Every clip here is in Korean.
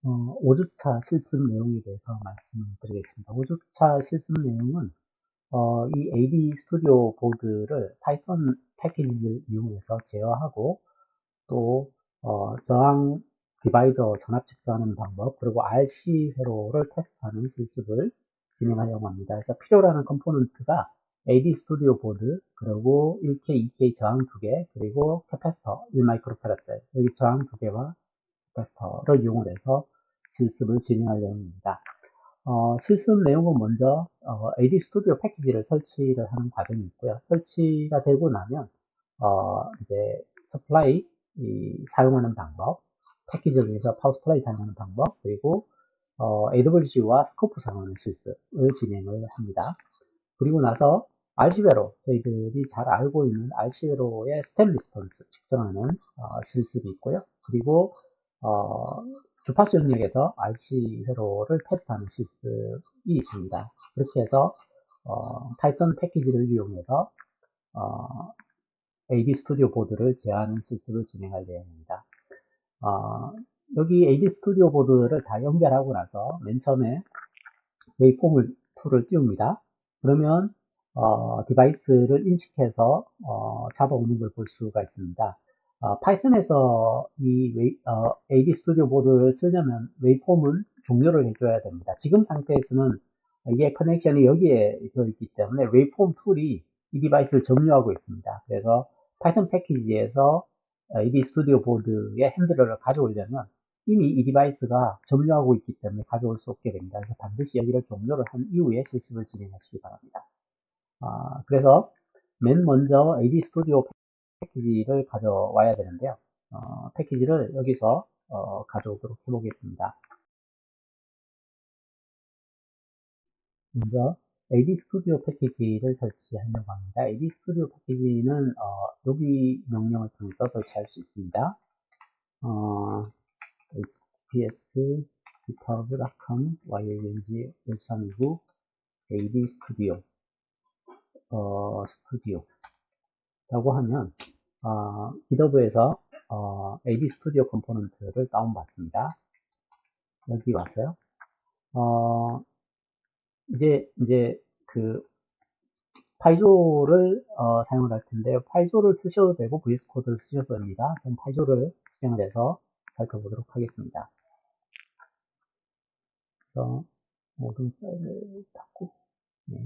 5주차 실습 내용에 대해서 말씀을 드리겠습니다. 5주차 실습 내용은 이 AD 스튜디오 보드를 파이썬 패키지를 이용해서 제어하고 또 저항 디바이더 전압 측정하는 방법 그리고 RC 회로를 테스트하는 실습을 진행하려고 합니다. 그래서 필요로 하는 컴포넌트가 AD 스튜디오 보드 그리고 1K, 2K 저항 2개 그리고 캐파시터 1마이크로파라드 여기 저항 2개와 캐파시터를 이용해서 실습을 진행하려고 합니다. 실습 내용은 먼저 AD 스튜디오 패키지를 설치를 하는 과정이 있고요. 설치가 되고 나면 이제 서플라이 사용하는 방법, 패키지를 위해서 파워 서플라이 사용하는 방법, 그리고 AWS와 스코프 사용하는 실습을 진행을 합니다. 그리고 나서 RC회로, 저희들이 잘 알고 있는 RC회로의 스텝 리스폰스 측정하는 실습이 있고요. 그리고 주파수 영역에서 RC회로를 테스트하는 실습이 있습니다. 그렇게 해서 파이썬 패키지를 이용해서 AD 스튜디오 보드를 제어하는 실습을 진행할 예정입니다. 여기 AD 스튜디오 보드를 다 연결하고 나서 맨 처음에 웨이폼 툴을 띄웁니다. 그러면 디바이스를 인식해서 잡아오는 걸 볼 수가 있습니다. 파이썬에서 이 AD 스튜디오 보드를 쓰려면 웨이폼은 종료를 해줘야 됩니다. 지금 상태에서는 이게 커넥션이 여기에 있기 때문에 웨이폼 툴이 이 디바이스를 점유하고 있습니다. 그래서 파이썬 패키지에서 AD 스튜디오 보드의 핸들러를 가져오려면 이미 이 디바이스가 점유하고 있기 때문에 가져올 수 없게 됩니다. 그래서 반드시 여기를 종료를 한 이후에 실습을 진행하시기 바랍니다. 그래서 맨 먼저 AD 스튜디오 패키지를 가져와야 되는데요. 패키지를 여기서 가져오도록 해보겠습니다. 먼저 AD 스튜디오 패키지를 설치하려고 합니다. AD 스튜디오 패키지는 여기 명령을 통해서 설치할 수 있습니다. https github.com yung1329 AD 스튜디오 라고 하면 GitHub에서 AD 스튜디오 컴포넌트를 다운받습니다. 여기 왔어요. 이제 그 파이조를 사용을 할 텐데요. 파이조를 쓰셔도 되고 VS 코드를 쓰셔도 됩니다. 그럼 파이조를 실행을 해서 살펴보도록 하겠습니다. 그래서 모든 파일을 닫고 네.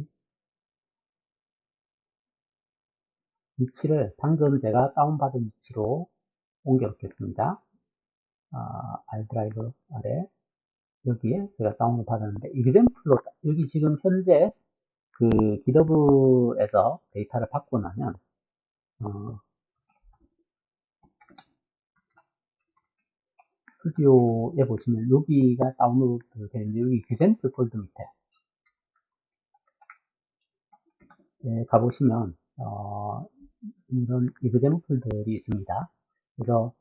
위치를 방금 제가 다운받은 위치로 옮겨 놓겠습니다. R 드라이브 아래 여기에 제가 다운을 받았는데 example로 여기 지금 현재 그 GitHub에서 데이터를 받고 나면 스튜디오에 보시면 여기가 다운로드 되는데 여기 example 폴더 밑에 가보시면 이런 example들이 있습니다. 그래서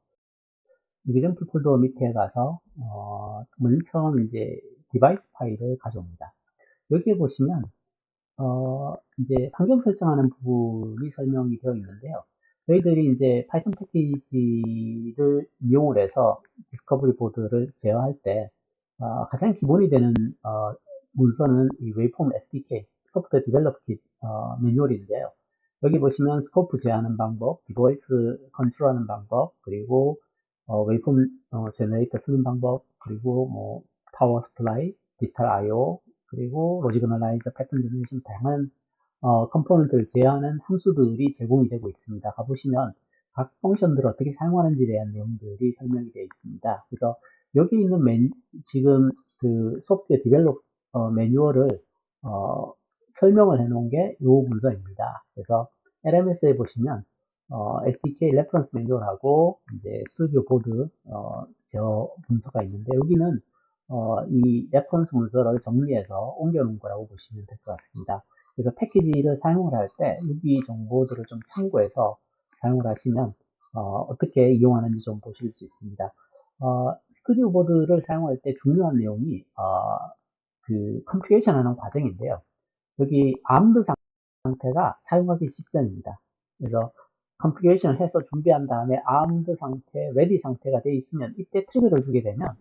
example 폴더 밑에 가서 맨 처음 이제 디바이스 파일을 가져옵니다. 여기에 보시면 이제 환경 설정하는 부분이 설명이 되어 있는데요. 저희들이 이제 파이썬 패키지를 이용을 해서 디스커버리 보드를 제어할 때 가장 기본이 되는 문서는 이 웨이폼 SDK, 소프트웨어 디벨롭 킷 매뉴얼인데요. 여기 보시면 스코프 제어하는 방법, 디바이스 컨트롤하는 방법, 그리고 웨이폼 제너레이터 쓰는 방법, 그리고 뭐 파워 스플라이, 디지털 I/O, 그리고 로직 어널라이저, 패턴 제너레이션 다양한 컴포넌트를 제어하는 함수들이 제공이 되고 있습니다. 가보시면 각 펑션들을 어떻게 사용하는지에 대한 내용들이 설명이 되어 있습니다. 그래서 여기 있는 지금 그 소프트웨어 디벨롭 매뉴얼을 설명을 해 놓은 게 이 문서입니다. 그래서 LMS에 보시면 SDK 레퍼런스 매뉴얼하고 이제 스튜디오 보드 제어 문서가 있는데 여기는 이 레퍼런스 문서를 정리해서 옮겨 놓은 거라고 보시면 될 것 같습니다. 그래서 패키지를 사용을 할 때 여기 정보들을 좀 참고해서 사용을 하시면 어떻게 이용하는지 좀 보실 수 있습니다. 스튜디오 보드를 사용할 때 중요한 내용이 그 컴퓨레이션 하는 과정인데요. 여기 아무드 상태가 사용하기 직전입니다. 그래서 컴퓨레이션을 해서 준비한 다음에 아무드 상태, 레디 상태가 되어 있으면 이때 트리거를 주게 되면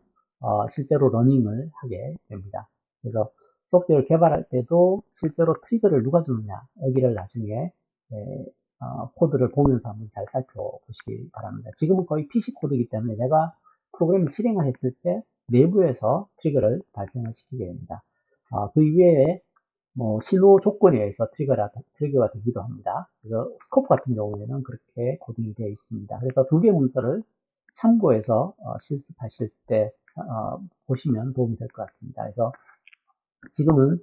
실제로 러닝을 하게 됩니다. 그래서 소프트웨어를 개발할 때도 실제로 트리거를 누가 주느냐, 여기를 나중에 코드를 보면서 한번 잘 살펴보시기 바랍니다. 지금은 거의 PC 코드이기 때문에 내가 프로그램을 실행을 했을 때 내부에서 트리거를 발생을 시키게 됩니다. 그 이외에 뭐 신호 조건에 의해서 트리거가 되기도 합니다. 그래서 스코프 같은 경우에는 그렇게 코딩이 되어 있습니다. 그래서 두 개의 문서를 참고해서 실습하실 때 보시면 도움이 될 것 같습니다. 그래서 지금은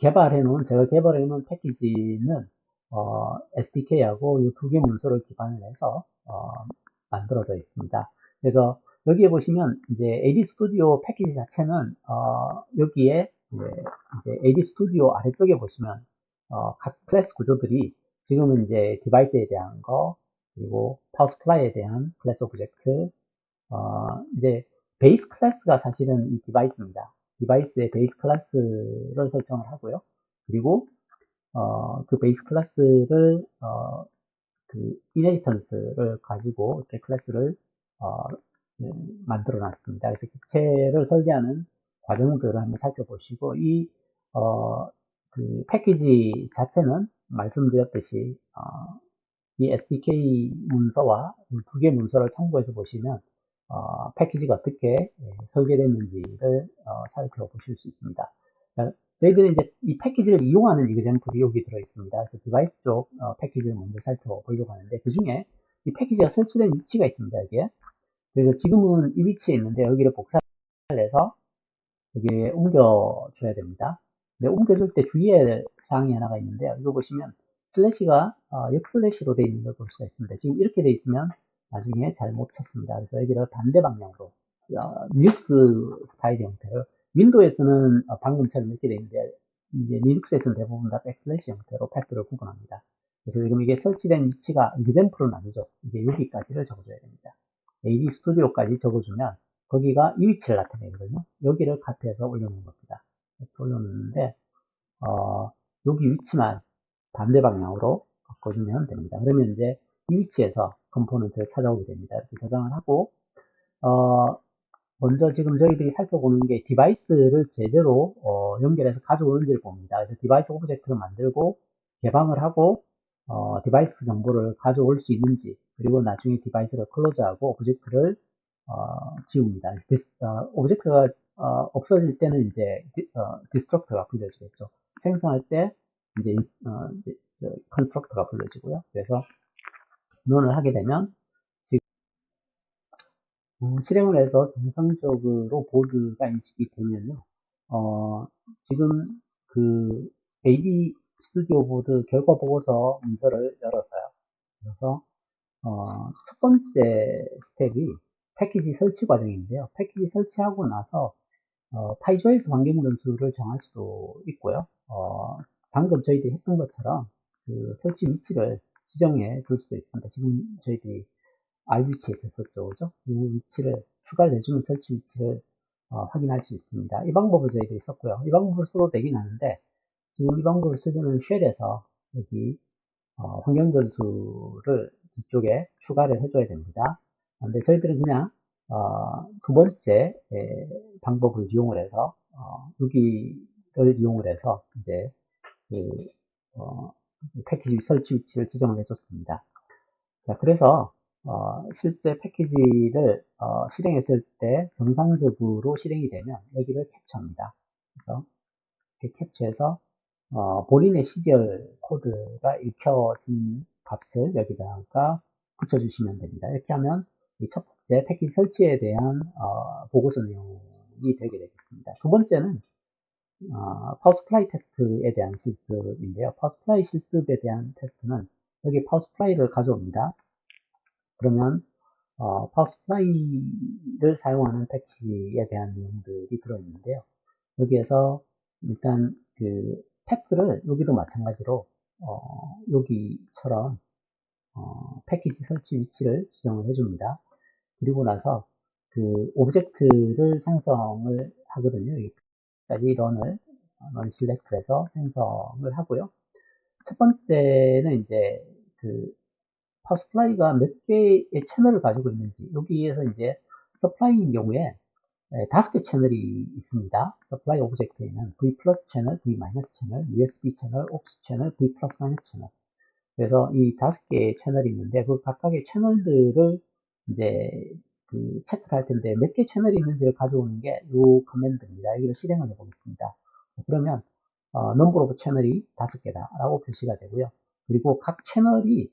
제가 개발해 놓은 패키지는 SDK하고 이 두 개 문서를 기반으로 해서 만들어져 있습니다. 그래서 여기에 보시면 이제 AD 스튜디오 패키지 자체는 여기에 이제 AD 스튜디오 아래쪽에 보시면 각 클래스 구조들이 지금은 이제 디바이스에 대한 거, 그리고 파워 스플라이에 대한 클래스 오브젝트, 이제 베이스 클래스가 사실은 이 디바이스입니다. 디바이스의 베이스 클래스를 설정을 하고요. 그리고 그 베이스 클래스를 그 이네리턴스를 가지고 이렇게 클래스를 만들어 놨습니다. 그래서 객체를 설계하는 과정들을 한번 살펴보시고 그 패키지 자체는 말씀드렸듯이 이 SDK 문서와 두 개 문서를 참고해서 보시면 패키지가 어떻게 설계됐는지를 살펴보실 수 있습니다. 저희들이 이제 이 패키지를 이용하는 이그젬플이 여기 들어 있습니다. 그래서 디바이스 쪽 패키지를 먼저 살펴보려고 하는데 그 중에 이 패키지가 설치된 위치가 있습니다. 여기에. 그래서 지금은 이 위치에 있는데 여기를 복사를 해서 여기에 옮겨줘야 됩니다. 근데 옮겨줄 때 주의할 사항이 하나가 있는데요. 이거 보시면 슬래시가 역슬래시로 되어 있는 걸 볼 수가 있습니다. 지금 이렇게 되어 있으면 나중에 잘못 찾습니다. 그래서 여기를 반대 방향으로 리눅스 스타일 형태로 윈도우에서는 방금처럼 이렇게 되어 있는데 이제 리눅스에서는 대부분 다 백슬래시 형태로 패드를 구분합니다. 그래서 지금 이게 설치된 위치가 이그젬플은 아니죠. 이게 여기까지를 적어줘야 됩니다. AD 스튜디오까지 적어주면 거기가 이 위치를 나타내거든요. 여기를 카트해서 올려놓은 겁니다. 이렇게 올려놓는데 여기 위치만 반대 방향으로 바꿔주면 됩니다. 그러면 이제 이 위치에서 컴포넌트를 찾아오게 됩니다. 이렇게 저장을 하고 먼저 지금 저희들이 살펴보는 게 디바이스를 제대로 연결해서 가져오는지를 봅니다. 그래서 디바이스 오브젝트를 만들고 개방을 하고 디바이스 정보를 가져올 수 있는지, 그리고 나중에 디바이스를 클로즈하고 오브젝트를 지웁니다. 오브젝트가 없어질 때는 이제 디스트럭터가 불려지겠죠. 생성할 때 이제 컨스트럭터가 불려지고요. 그래서 런을 하게 되면 실행을 해서 정상적으로 보드가 인식이 되면요. 지금 그 AD 스튜디오 보드 결과 보고서 문서를 열어서요. 그래서 첫 번째 스텝이 패키지 설치 과정인데요. 패키지 설치하고 나서 파이조에서 관계 무전수를 정할 수도 있고요. 방금 저희들이 했던 것처럼 그 설치 위치를 지정해 줄 수도 있습니다. 지금 저희들이 R 위치에 있었죠, 그죠? 이 위치를 추가를 해주면 설치 위치를 확인할 수 있습니다. 이 방법을 저희들이 썼고요. 이 방법을 써도 되긴 하는데 지금 이 방법을 쓰려면 쉘에서 여기 환경 변수를 뒤쪽에 추가를 해줘야 됩니다. 근데 저희들은 그냥 두 번째 방법을 이용을 해서 여기를 이용을 해서 이제 그 패키지 설치 위치를 지정을 해줬습니다. 자, 그래서 실제 패키지를 실행했을 때 정상적으로 실행이 되면 여기를 캡처합니다. 그래서 이렇게 캡처해서 본인의 시리얼 코드가 읽혀진 값을 여기다가 붙여주시면 됩니다. 이렇게 하면 이 첫 번째 패키지 설치에 대한 보고서 내용이 되게 되겠습니다. 두 번째는 파워스플라이 테스트에 대한 실습인데요. 파워스플라이 실습에 대한 테스트는 여기 파워스플라이를 가져옵니다. 그러면 파워스플라이를 사용하는 패키지에 대한 내용들이 들어있는데요. 여기에서 일단 그 패스를 여기도 마찬가지로 여기처럼 패키지 설치 위치를 지정을 해줍니다. 그리고 나서 그 오브젝트를 생성을 하거든요. 여기까지 런 실렉트에서 생성을 하고요. 첫 번째는 이제 그 파워스플라이가 몇 개의 채널을 가지고 있는지 여기에서 이제 서플라이인 경우에 5개 채널이 있습니다. 서플라이 오브젝트에는 V 플러스 채널, V 마이너스 채널, USB 채널, aux 채널, V 플러스 마이너스 채널. 그래서 이 5개의 채널이 있는데 그 각각의 채널들을 이제 그 체크를 할 텐데 몇 개 채널이 있는지를 가져오는 게 이 커맨드입니다. 여기를 실행을 해보겠습니다. 그러면 number of 채널이 5개다 라고 표시가 되고요. 그리고 각 채널이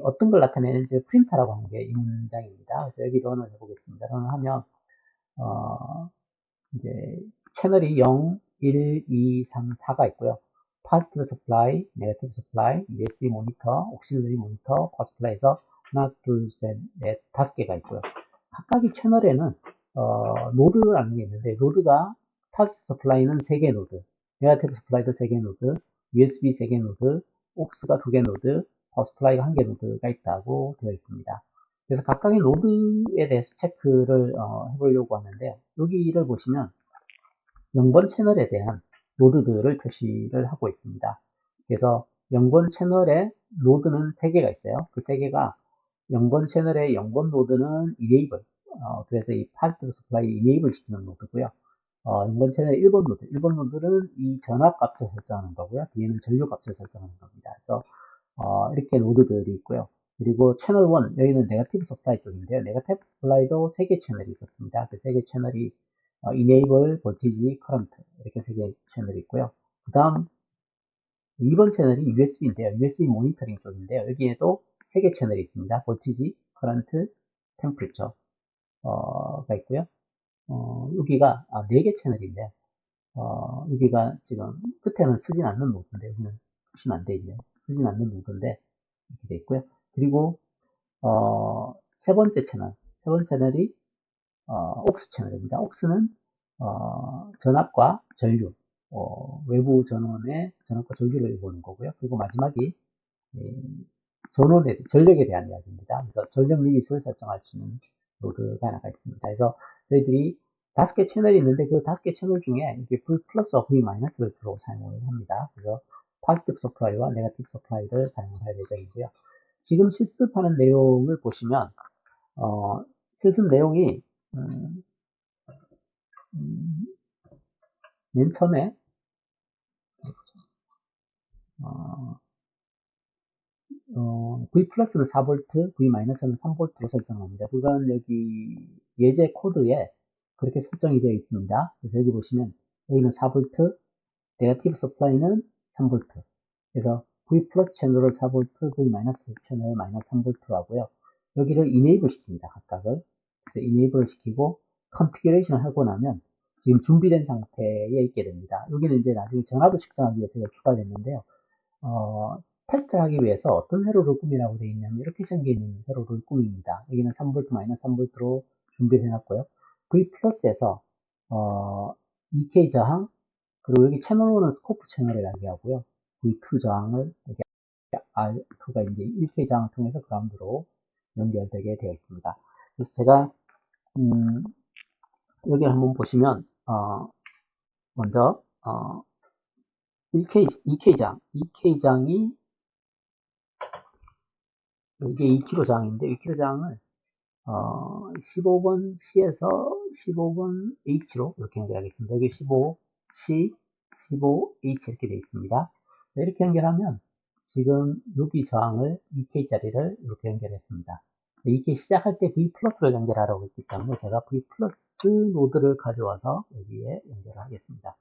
어떤 걸 나타내는지 프린트라고 하는 게 이 문장입니다. 그래서 여기 런을 해보겠습니다. 런을 하면 이제 채널이 0, 1, 2, 3, 4가 있고요. positive supply, negative supply, USB 모니터, auxiliary 모니터, power supply에서 하나, 둘, 셋, 넷, 5개가 있고요. 각각의 채널에는 노드라는 게 있는데 노드가 positive supply는 3개 노드, negative supply도 3개 노드, USB 3개 노드, aux가 2개 노드, power supply가 1개 노드가 있다고 되어 있습니다. 그래서 각각의 노드에 대해서 체크를 해보려고 하는데요. 여기를 보시면 0번 채널에 대한 노드들을 표시를 하고 있습니다. 그래서 0번 채널에 노드는 3개가 있어요. 그 3개가 0번 채널의 0번 노드는 enable, 그래서 이 positive supply enable 시키는 노드고요. 0번 채널의 1번 노드, 1번 노드는 이 전압 값을 설정하는 거고요. 뒤에는 전류 값을 설정하는 겁니다. 그래서 이렇게 노드들이 있고요. 그리고 채널 1, 여기는 네거티브 서플라이 쪽인데요. 네거티브 서플라이도 3개 채널이 있었습니다. 그 3개 채널이 enable, voltage, current 이렇게 3개 채널이 있고요. 그 다음 2번 채널이 USB인데요. USB 모니터링 쪽인데요. 여기에도 3개 채널이 있습니다. voltage, current, temperature가 있고요. 여기가 4개 채널인데요. 여기가 지금 끝에는 쓰진 않는 노드인데 여기는 표시는 안 돼 있네요. 쓰진 않는 노드인데 이렇게 돼 있고요. 그리고 세 번째 채널이 aux 채널입니다. aux는 전압과 전류, 외부 전원의 전압과 전류를 보는 거고요. 그리고 마지막이 전력에 대한 이야기입니다. 그래서 전력 리밋을 설정할 수 있는 노드가 하나가 있습니다. 그래서 저희들이 5개 채널이 있는데 그 5개 채널 중에 이게 V 플러스와 V 마이너스를 주로 사용을 합니다. 그래서 positive supply와 negative supply를 사용할 예정이고요. 지금 실습하는 내용을 보시면 실습 내용이 맨 처음에 V 플러스는 4V, V 마이너스는 3V로 설정합니다. 그건 여기 예제 코드에 그렇게 설정이 되어 있습니다. 그래서 여기 보시면 여기는 4V, 네거티브 서플라이는 3V. 그래서 V 플러스 채널을 4V, V 마이너스 채널을 마이너스 3V로 하고요. 여기를 enable 시킵니다. 각각을. 그래서 enable 시키고 컨피규레이션을 하고 나면 지금 준비된 상태에 있게 됩니다. 여기는 이제 나중에 전압을 측정하기 위해서 추가됐는데요. 테스트를 하기 위해서 어떤 회로를 꾸미라고 되어 있냐면 이렇게 생겨 있는 회로를 꾸밉니다. 여기는 3V, 마이너스 3V로 준비를 해놨고요. V 플러스에서 2K 저항, 그리고 여기 채널 1은 스코프 채널을 이야기하고요. V2 저항을, 여기 R2가 이제 1K 저항을 통해서 그라운드로 연결되게 되어 있습니다. 그래서 제가, 여기 한번 보시면, 먼저, 1K, 2K장, 2K장이, 이게 2kg 장인데, 2kg 장을, 15번 C에서 15번 H로 이렇게 연결하겠습니다. 여기 15C, 15H 이렇게 되어 있습니다. 이렇게 연결하면 지금 여기 저항을 2K짜리를 이렇게 연결했습니다. 2K 시작할 때 V 플러스를 연결하라고 했기 때문에 제가 V 플러스 노드를 가져와서 여기에 연결을 하겠습니다.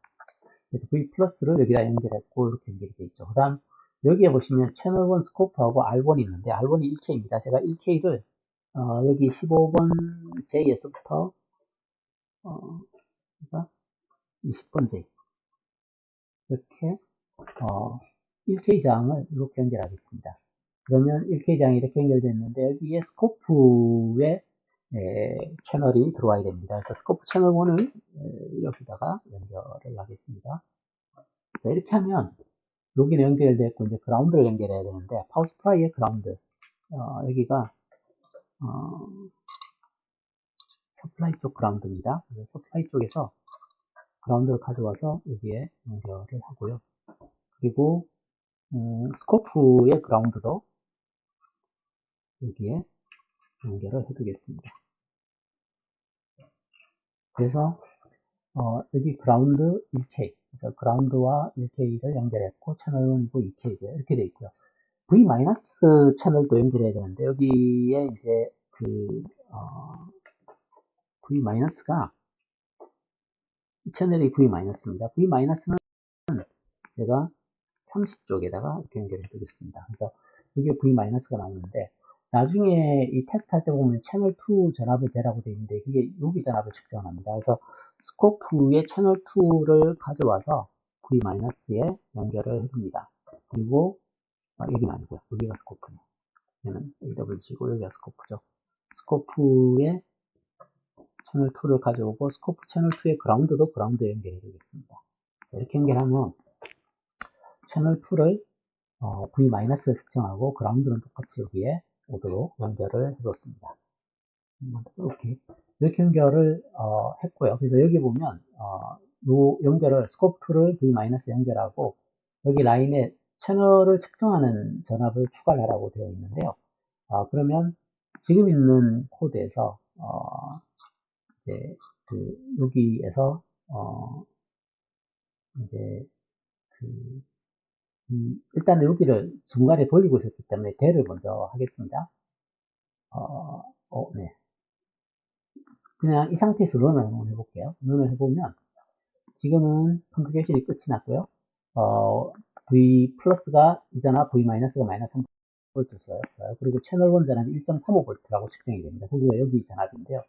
그래서 V 플러스를 여기다 연결했고 이렇게 연결이 되어 있죠. 그 다음 여기에 보시면 채널 1 스코프하고 R1이 있는데 R1이 1K입니다. 제가 1K를 여기 15번 J에서부터 20번 J 이렇게 1K장을 이렇게 연결하겠습니다. 그러면 1K장이 이렇게 연결됐는데 여기에 스코프에 채널이 들어와야 됩니다. 그래서 스코프 채널 1을 여기다가 연결을 하겠습니다. 자, 이렇게 하면 여기는 연결됐고 이제 그라운드를 연결해야 되는데 파워 스프라이의 그라운드 여기가 서플라이 쪽 그라운드입니다. 그래서 서플라이 쪽에서 그라운드를 가져와서 여기에 연결을 하고요. 그리고 스코프의 그라운드도 여기에 연결을 해두겠습니다. 그래서 여기 그라운드 1K, 그래서 그라운드와 1K를 연결했고 채널 1이고 2K고요. 이렇게 돼 있고요. V- 채널도 연결해야 되는데 여기에 이제 V-가 채널이 V-입니다. V-는 제가 30쪽에다가 이렇게 연결해 두겠습니다. 그래서 이게 V-가 나오는데 나중에 이 테스트 할 때 보면 채널 2 전압을 재라고 되어 있는데 그게 여기 전압을 측정합니다. 그래서 스코프의 채널 2를 가져와서 V-에 연결을 해줍니다. 그리고 여기는 아니고요. 여기가 스코프네요. 얘는 AWG고 여기가 스코프죠. 스코프의 채널 2를 가져오고 스코프 채널 2의 그라운드도 그라운드에 연결해 주겠습니다. 이렇게 연결하면 채널 2를 V-를 측정하고 그라운드는 똑같이 여기에 오도록 연결을 해줬습니다. 이렇게 연결을 했고요. 그래서 여기 보면 이 연결을 스코프를 V- 연결하고 여기 라인에 채널을 측정하는 전압을 추가를 하라고 되어 있는데요. 그러면 지금 있는 코드에서 이제 여기에서 이제 일단 여기를 중간에 돌리고 있었기 때문에 대를 먼저 하겠습니다. 네. 그냥 이 상태에서 런을 한번 해볼게요. 런을 해보면 지금은 컴퓨테이션이 끝이 났고요. V 플러스가 이전화 V 마이너스가 마이너스 3V였어요. 그리고 채널 1 전압이 1.35V라고 측정이 됩니다. 거기가 여기 전압인데요.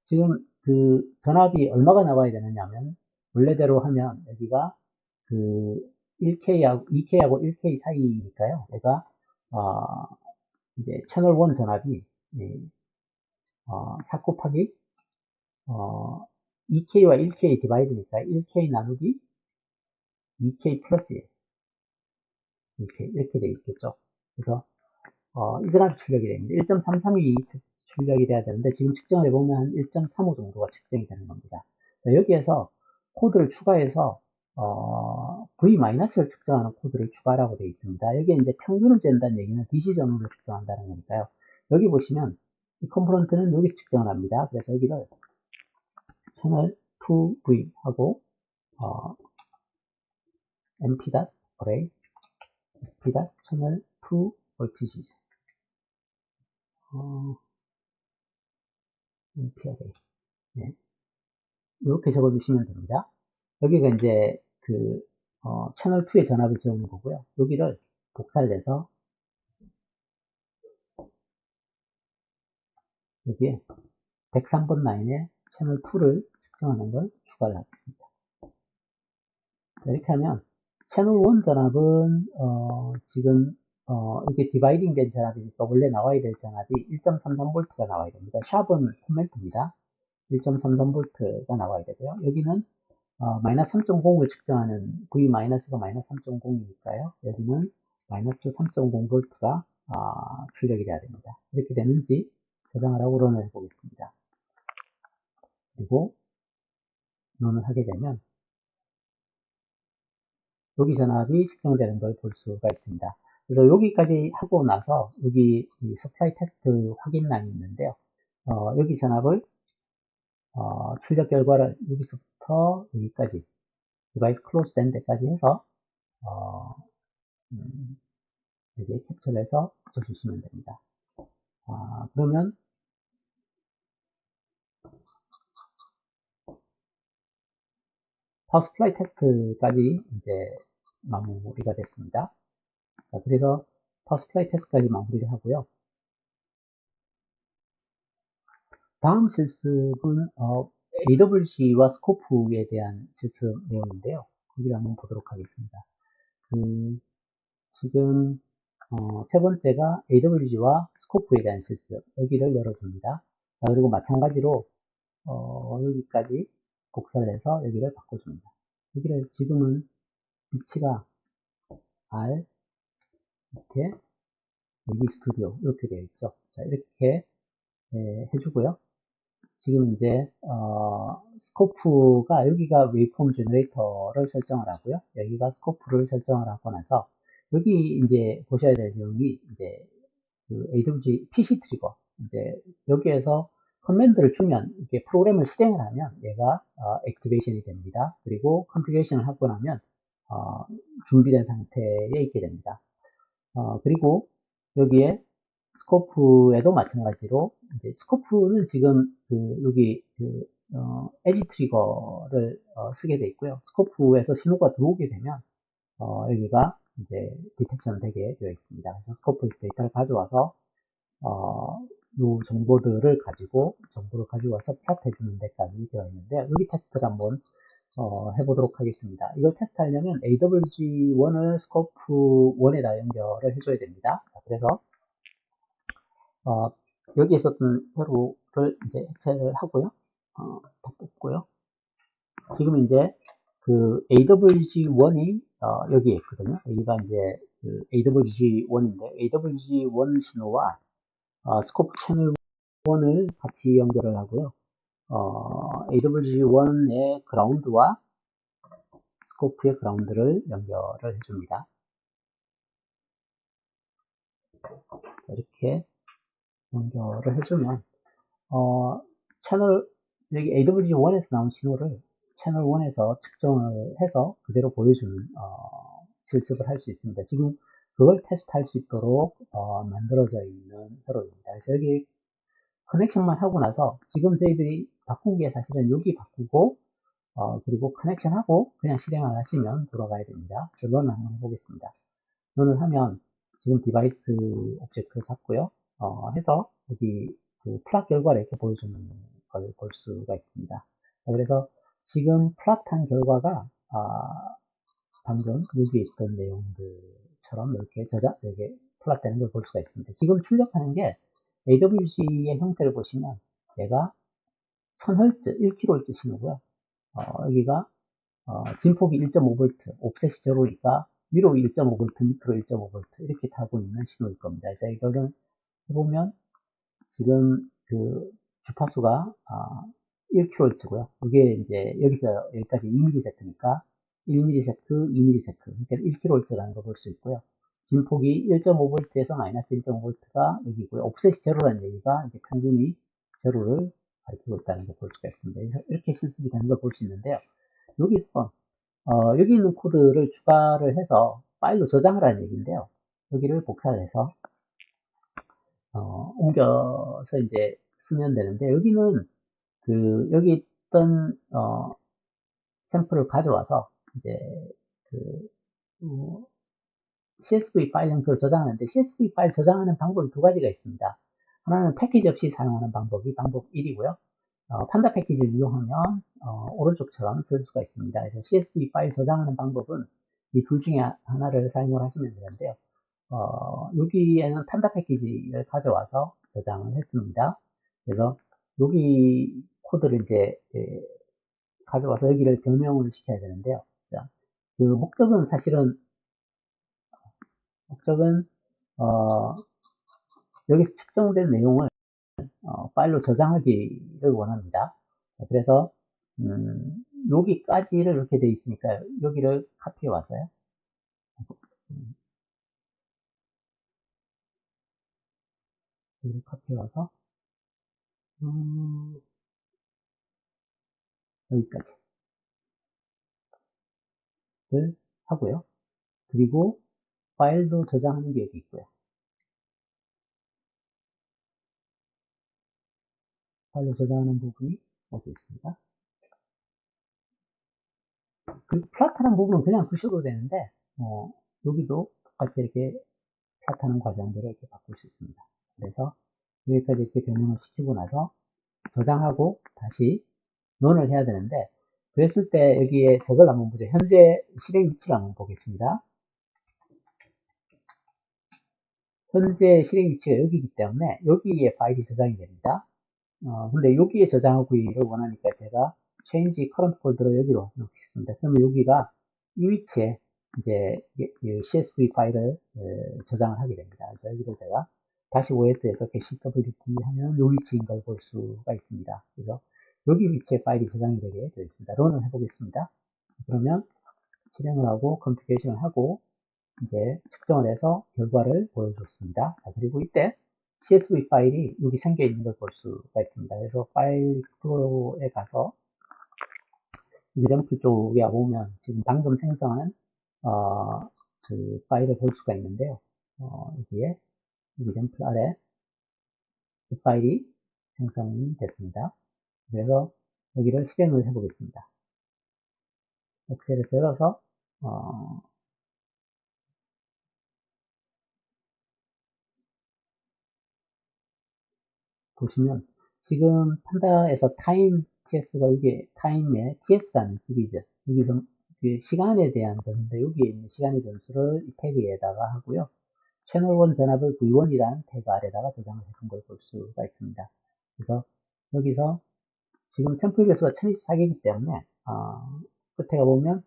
지금 그 전압이 얼마가 나와야 되느냐면 원래대로 하면 여기가 그 1K하고 2K하고 1K 사이니까요. 얘가 이제 채널 1 전압이 4 곱하기 2K와 1K 디바이드니까 1K 나누기 2K 플러스 1 이렇게 돼 있겠죠. 그래서 이 전압 출력이 됩니다. 1.332 출력이 돼야 되는데 지금 측정을 해보면 한 1.35 정도가 측정이 되는 겁니다. 자, 여기에서 코드를 추가해서 V-를 측정하는 코드를 추가하라고 되어 있습니다. 여기에 이제 평균을 잰다는 얘기는 DC 전후를 측정한다는 거니까요. 여기 보시면 이 컴포넌트는 여기 측정을 합니다. 그래서 여기를 채널 2V 하고 np.array sp.채널 2 voltage np.array 네. 이렇게 적어주시면 됩니다. 여기가 이제 채널 2의 전압을 재우는 거고요. 여기를 복사를 해서 여기에 103번 라인에 채널 2를 측정하는 걸 추가를 하겠습니다. 이렇게 하면 채널 1 전압은 지금 이게 디바이딩 된 전압이니까 원래 나와야 될 전압이 1.33V가 나와야 됩니다. 샵은 코멘트입니다. 1.33V가 나와야 되고요. 여기는 마이너스 3.0을 측정하는 V-가 마이너스 3.0이니까요. 여기는 마이너스 3.0V가 출력이 돼야 됩니다. 이렇게 되는지 저장을 하고 런을 해보겠습니다. 그리고 런을 하게 되면 여기 전압이 측정되는 걸 볼 수가 있습니다. 그래서 여기까지 하고 나서 여기 이 서플라이 테스트 확인 란이 있는데요. 여기 전압을 출력 결과를 여기서부터 여기까지 디바이스 클로즈 된 데까지 해서 여기에 캡처를 해서 붙여주시면 됩니다. 그러면 파워 스플라이 테스트까지 이제 마무리가 됐습니다. 자, 그래서 파워 스플라이 테스트까지 마무리를 하고요. 다음 실습은 AWC와 스코프에 대한 실습 내용인데요. 거기를 한번 보도록 하겠습니다. 지금 세 번째가 AWG와 스코프에 대한 실습, 여기를 열어줍니다. 자, 그리고 마찬가지로 여기까지 복사를 해서 여기를 바꿔줍니다. 여기를 지금은 위치가 R 밑에 여기 스튜디오 이렇게 되어 있죠. 자, 이렇게 해주고요. 지금 이제 스코프가 여기가 웨이폼 제너레이터를 설정을 하고요. 여기가 스코프를 설정을 하고 나서 여기 이제 보셔야 될 내용이 이제 그 AWG PC 트리거 이제 여기에서 커맨드를 주면 이렇게 프로그램을 실행을 하면 얘가 액티베이션이 됩니다. 그리고 컴퓨테이션을 하고 나면 준비된 상태에 있게 됩니다. 그리고 여기에 스코프에도 마찬가지로 이제 스코프는 지금 여기 에지 트리거를 쓰게 되어 있고요. 스코프에서 신호가 들어오게 되면 여기가 이제 디텍션 되게 되어 있습니다. 그래서 스코프 데이터를 가져와서 이 정보를 가지고 와서 플랫해 주는 데까지 되어 있는데 여기 테스트를 한번 해보도록 하겠습니다. 이걸 테스트하려면 AWG1을 스코프 1에다 연결을 해줘야 됩니다. 그래서 여기 있었던 회로를 이제 해체를 하고요. 다 뽑고요. 지금 이제 그 AWG1이 여기에 있거든요. 여기가 이제 그 AWG1인데 AWG1 신호와 스코프 채널 1을 같이 연결을 하고요. AWG1의 그라운드와 스코프의 그라운드를 연결을 해줍니다. 이렇게 연결을 해주면 채널 여기 AWG1에서 나온 신호를 채널 1에서 측정을 해서 그대로 보여주는 실습을 할 수 있습니다. 지금 그걸 테스트할 수 있도록 만들어져 있는 회로입니다. 그래서 여기 커넥션만 하고 나서 지금 저희들이 바꾼 게 사실은 여기 바꾸고 그리고 커넥션하고 그냥 실행을 하시면 돌아가야 됩니다. 그래서 런을 한번 해보겠습니다. 런을 하면 지금 디바이스 오브젝트를 잡고요. 해서 여기 그 플랫 결과를 이렇게 보여주는 걸 볼 수가 있습니다. 그래서 지금 플랫한 결과가 방금 여기에 있던 내용들처럼 이렇게 플랫되는 걸 볼 수가 있습니다. 지금 출력하는 게 AWG의 형태를 보시면 얘가 1000Hz, 1kHz 신호고요. 여기가 진폭이 1.5V, 옵셋이 제로니까 위로 1.5V, 밑으로 1.5V 이렇게 타고 있는 신호일 겁니다. 그래서 이거를 해보면 지금 그 주파수가 1kHz고요. 이게 이제 여기서 여기까지 2ms니까 1ms, 2ms, 그러니까 1kHz라는 걸 볼 수 있고요. 진폭이 1.5V에서 마이너스 1.5V가 여기고요. 옵셋이 제로라는 얘기가 이제 평균이 제로를 가리키고 있다는 걸 볼 수가 있습니다. 그래서 이렇게 실습이 되는 걸 볼 수 있는데요. 여기서 여기 있는 코드를 추가를 해서 파일로 저장을 하는 얘기인데요. 여기를 복사를 해서 옮겨서 이제 쓰면 되는데 여기는 여기 있던 샘플을 가져와서 이제 그 CSV 파일 형태로 저장하는데 CSV 파일 저장하는 방법이 두 가지가 있습니다. 하나는 패키지 없이 사용하는 방법이 방법 1이고요. 판다 패키지를 이용하면 오른쪽처럼 쓸 수가 있습니다. 그래서 CSV 파일 저장하는 방법은 이 둘 중에 하나를 사용을 하시면 되는데요. 여기에는 판다 패키지를 가져와서 저장을 했습니다. 그래서 여기 코드를 이제 가져와서 여기를 변형을 시켜야 되는데요. 자, 그 목적은 사실은 여기서 측정된 내용을 파일로 저장하기를 원합니다. 그래서 여기까지를 이렇게 되어 있으니까 여기를 카피해 와서요. 여기를 카피해 와서 여기까지 를 하고요. 그리고 파일도 저장하는 게 여기 있고요. 파일로 저장하는 부분이 여기 있습니다. 그리고 플랫하는 부분은 그냥 두셔도 되는데 여기도 똑같이 이렇게 플랫하는 과정들을 이렇게 바꿀 수 있습니다. 그래서 여기까지 이렇게 변형을 시키고 나서 저장하고 다시 런을 해야 되는데 그랬을 때 여기에 저걸 한번 보죠. 현재 실행 위치를 한번 보겠습니다. 현재 실행 위치가 여기이기 때문에 여기에 파일이 저장이 됩니다. 근데 여기에 저장하기를 원하니까 제가 change current folder를 여기로 넣겠습니다. 그러면 여기가 이 위치에 이제 CSV 파일을 저장을 하게 됩니다. 그래서 여기를 제가 다시 OS에서 -wt 하면 이 위치인 걸 볼 수가 있습니다. 그래서 여기 위치에 파일이 저장이 되게 되어 있습니다. 런을 해보겠습니다. 그러면 실행을 하고 컴퓨테이션을 하고 이제 측정을 해서 결과를 보여줬습니다. 자, 그리고 이때 CSV 파일이 여기 생겨 있는 걸 볼 수가 있습니다. 그래서 파일 익스플로러에 가서 example 쪽에 오면 지금 방금 생성한 그 파일을 볼 수가 있는데요. 여기에 example 아래 이 파일이 생성이 됐습니다. 그래서 여기를 실행을 해보겠습니다. 엑셀을 열어서 보시면 지금 판다에서 타임 TS가 여기 타임에 TS라는 시리즈 여기서 그 시간에 대한 건데 여기에 있는 시간의 변수를 이 태그에다가 하고요. 채널 1 전압을 V1이라는 태그 아래다가 저장을 해둔 걸 볼 수가 있습니다. 그래서 여기서 지금 샘플 개수가 1024개이기 때문에 끝에 가보면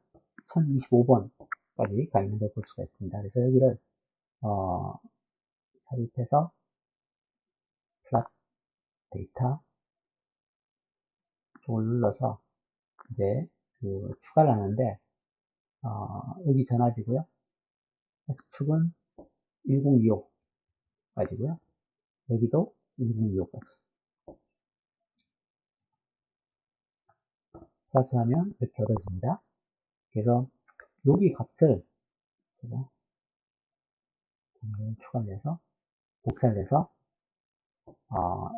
1025번까지 가 있는 걸 볼 수가 있습니다. 그래서 여기를 삽입해서 플랫 데이터 쪽을 눌러서 이제 그 추가를 하는데 여기 전압이고요. X축은 1025까지고요. 여기도 1025까지. 플러스 하면 이렇게 얻어집니다. 그래서 여기 값을 제가 추가를 해서 복사를 해서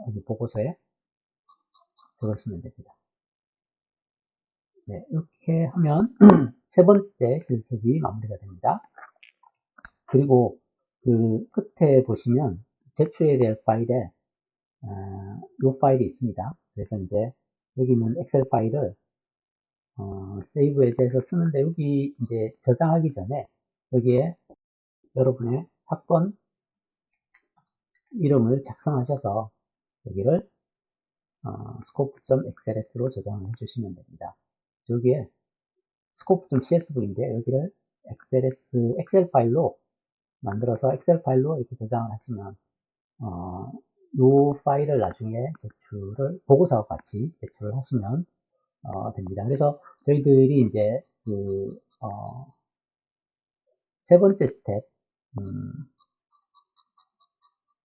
여기 보고서에 적으시면 됩니다. 네, 이렇게 하면 세 번째 실습이 마무리가 됩니다. 그리고 그 끝에 보시면 제출해야 될 파일에 이 파일이 있습니다. 그래서 이제 여기는 엑셀 파일을 세이브 에즈에서 쓰는데 여기 이제 저장하기 전에 여기에 여러분의 학번 이름을 작성하셔서 여기를 scope.xls로 저장을 해주시면 됩니다. 여기에 scope.csv인데 여기를 엑셀 파일로 만들어서 엑셀 파일로 이렇게 저장을 하시면 이 파일을 나중에 제출을 보고서와 같이 제출을 하시면 됩니다. 그래서 저희들이 이제 세 번째 스텝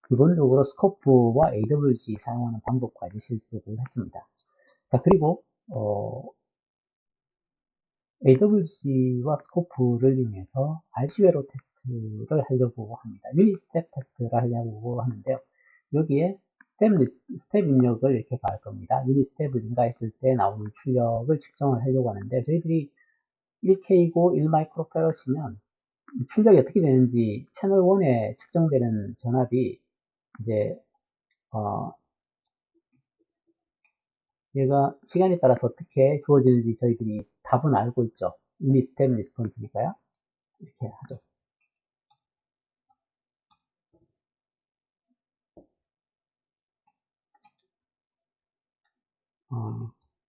기본적으로 스코프와 AWG 사용하는 방법까지 실습을 했습니다. 자, 그리고 AWG와 스코프를 이용해서 RC회로 테스트를 하려고 합니다. 유닛 스텝 테스트를 하려고 하는데요. 여기에 스텝 입력을 이렇게 가할 겁니다. 유닛 스텝을 인가했을 때 나오는 출력을 측정을 하려고 하는데 저희들이 1K고 1마이크로패러시면 출력이 어떻게 되는지 채널 1에 측정되는 전압이 이제 얘가 시간에 따라서 어떻게 주어지는지 저희들이 답은 알고 있죠. 유닛 스텝 리스폰스니까요. 이렇게 하죠.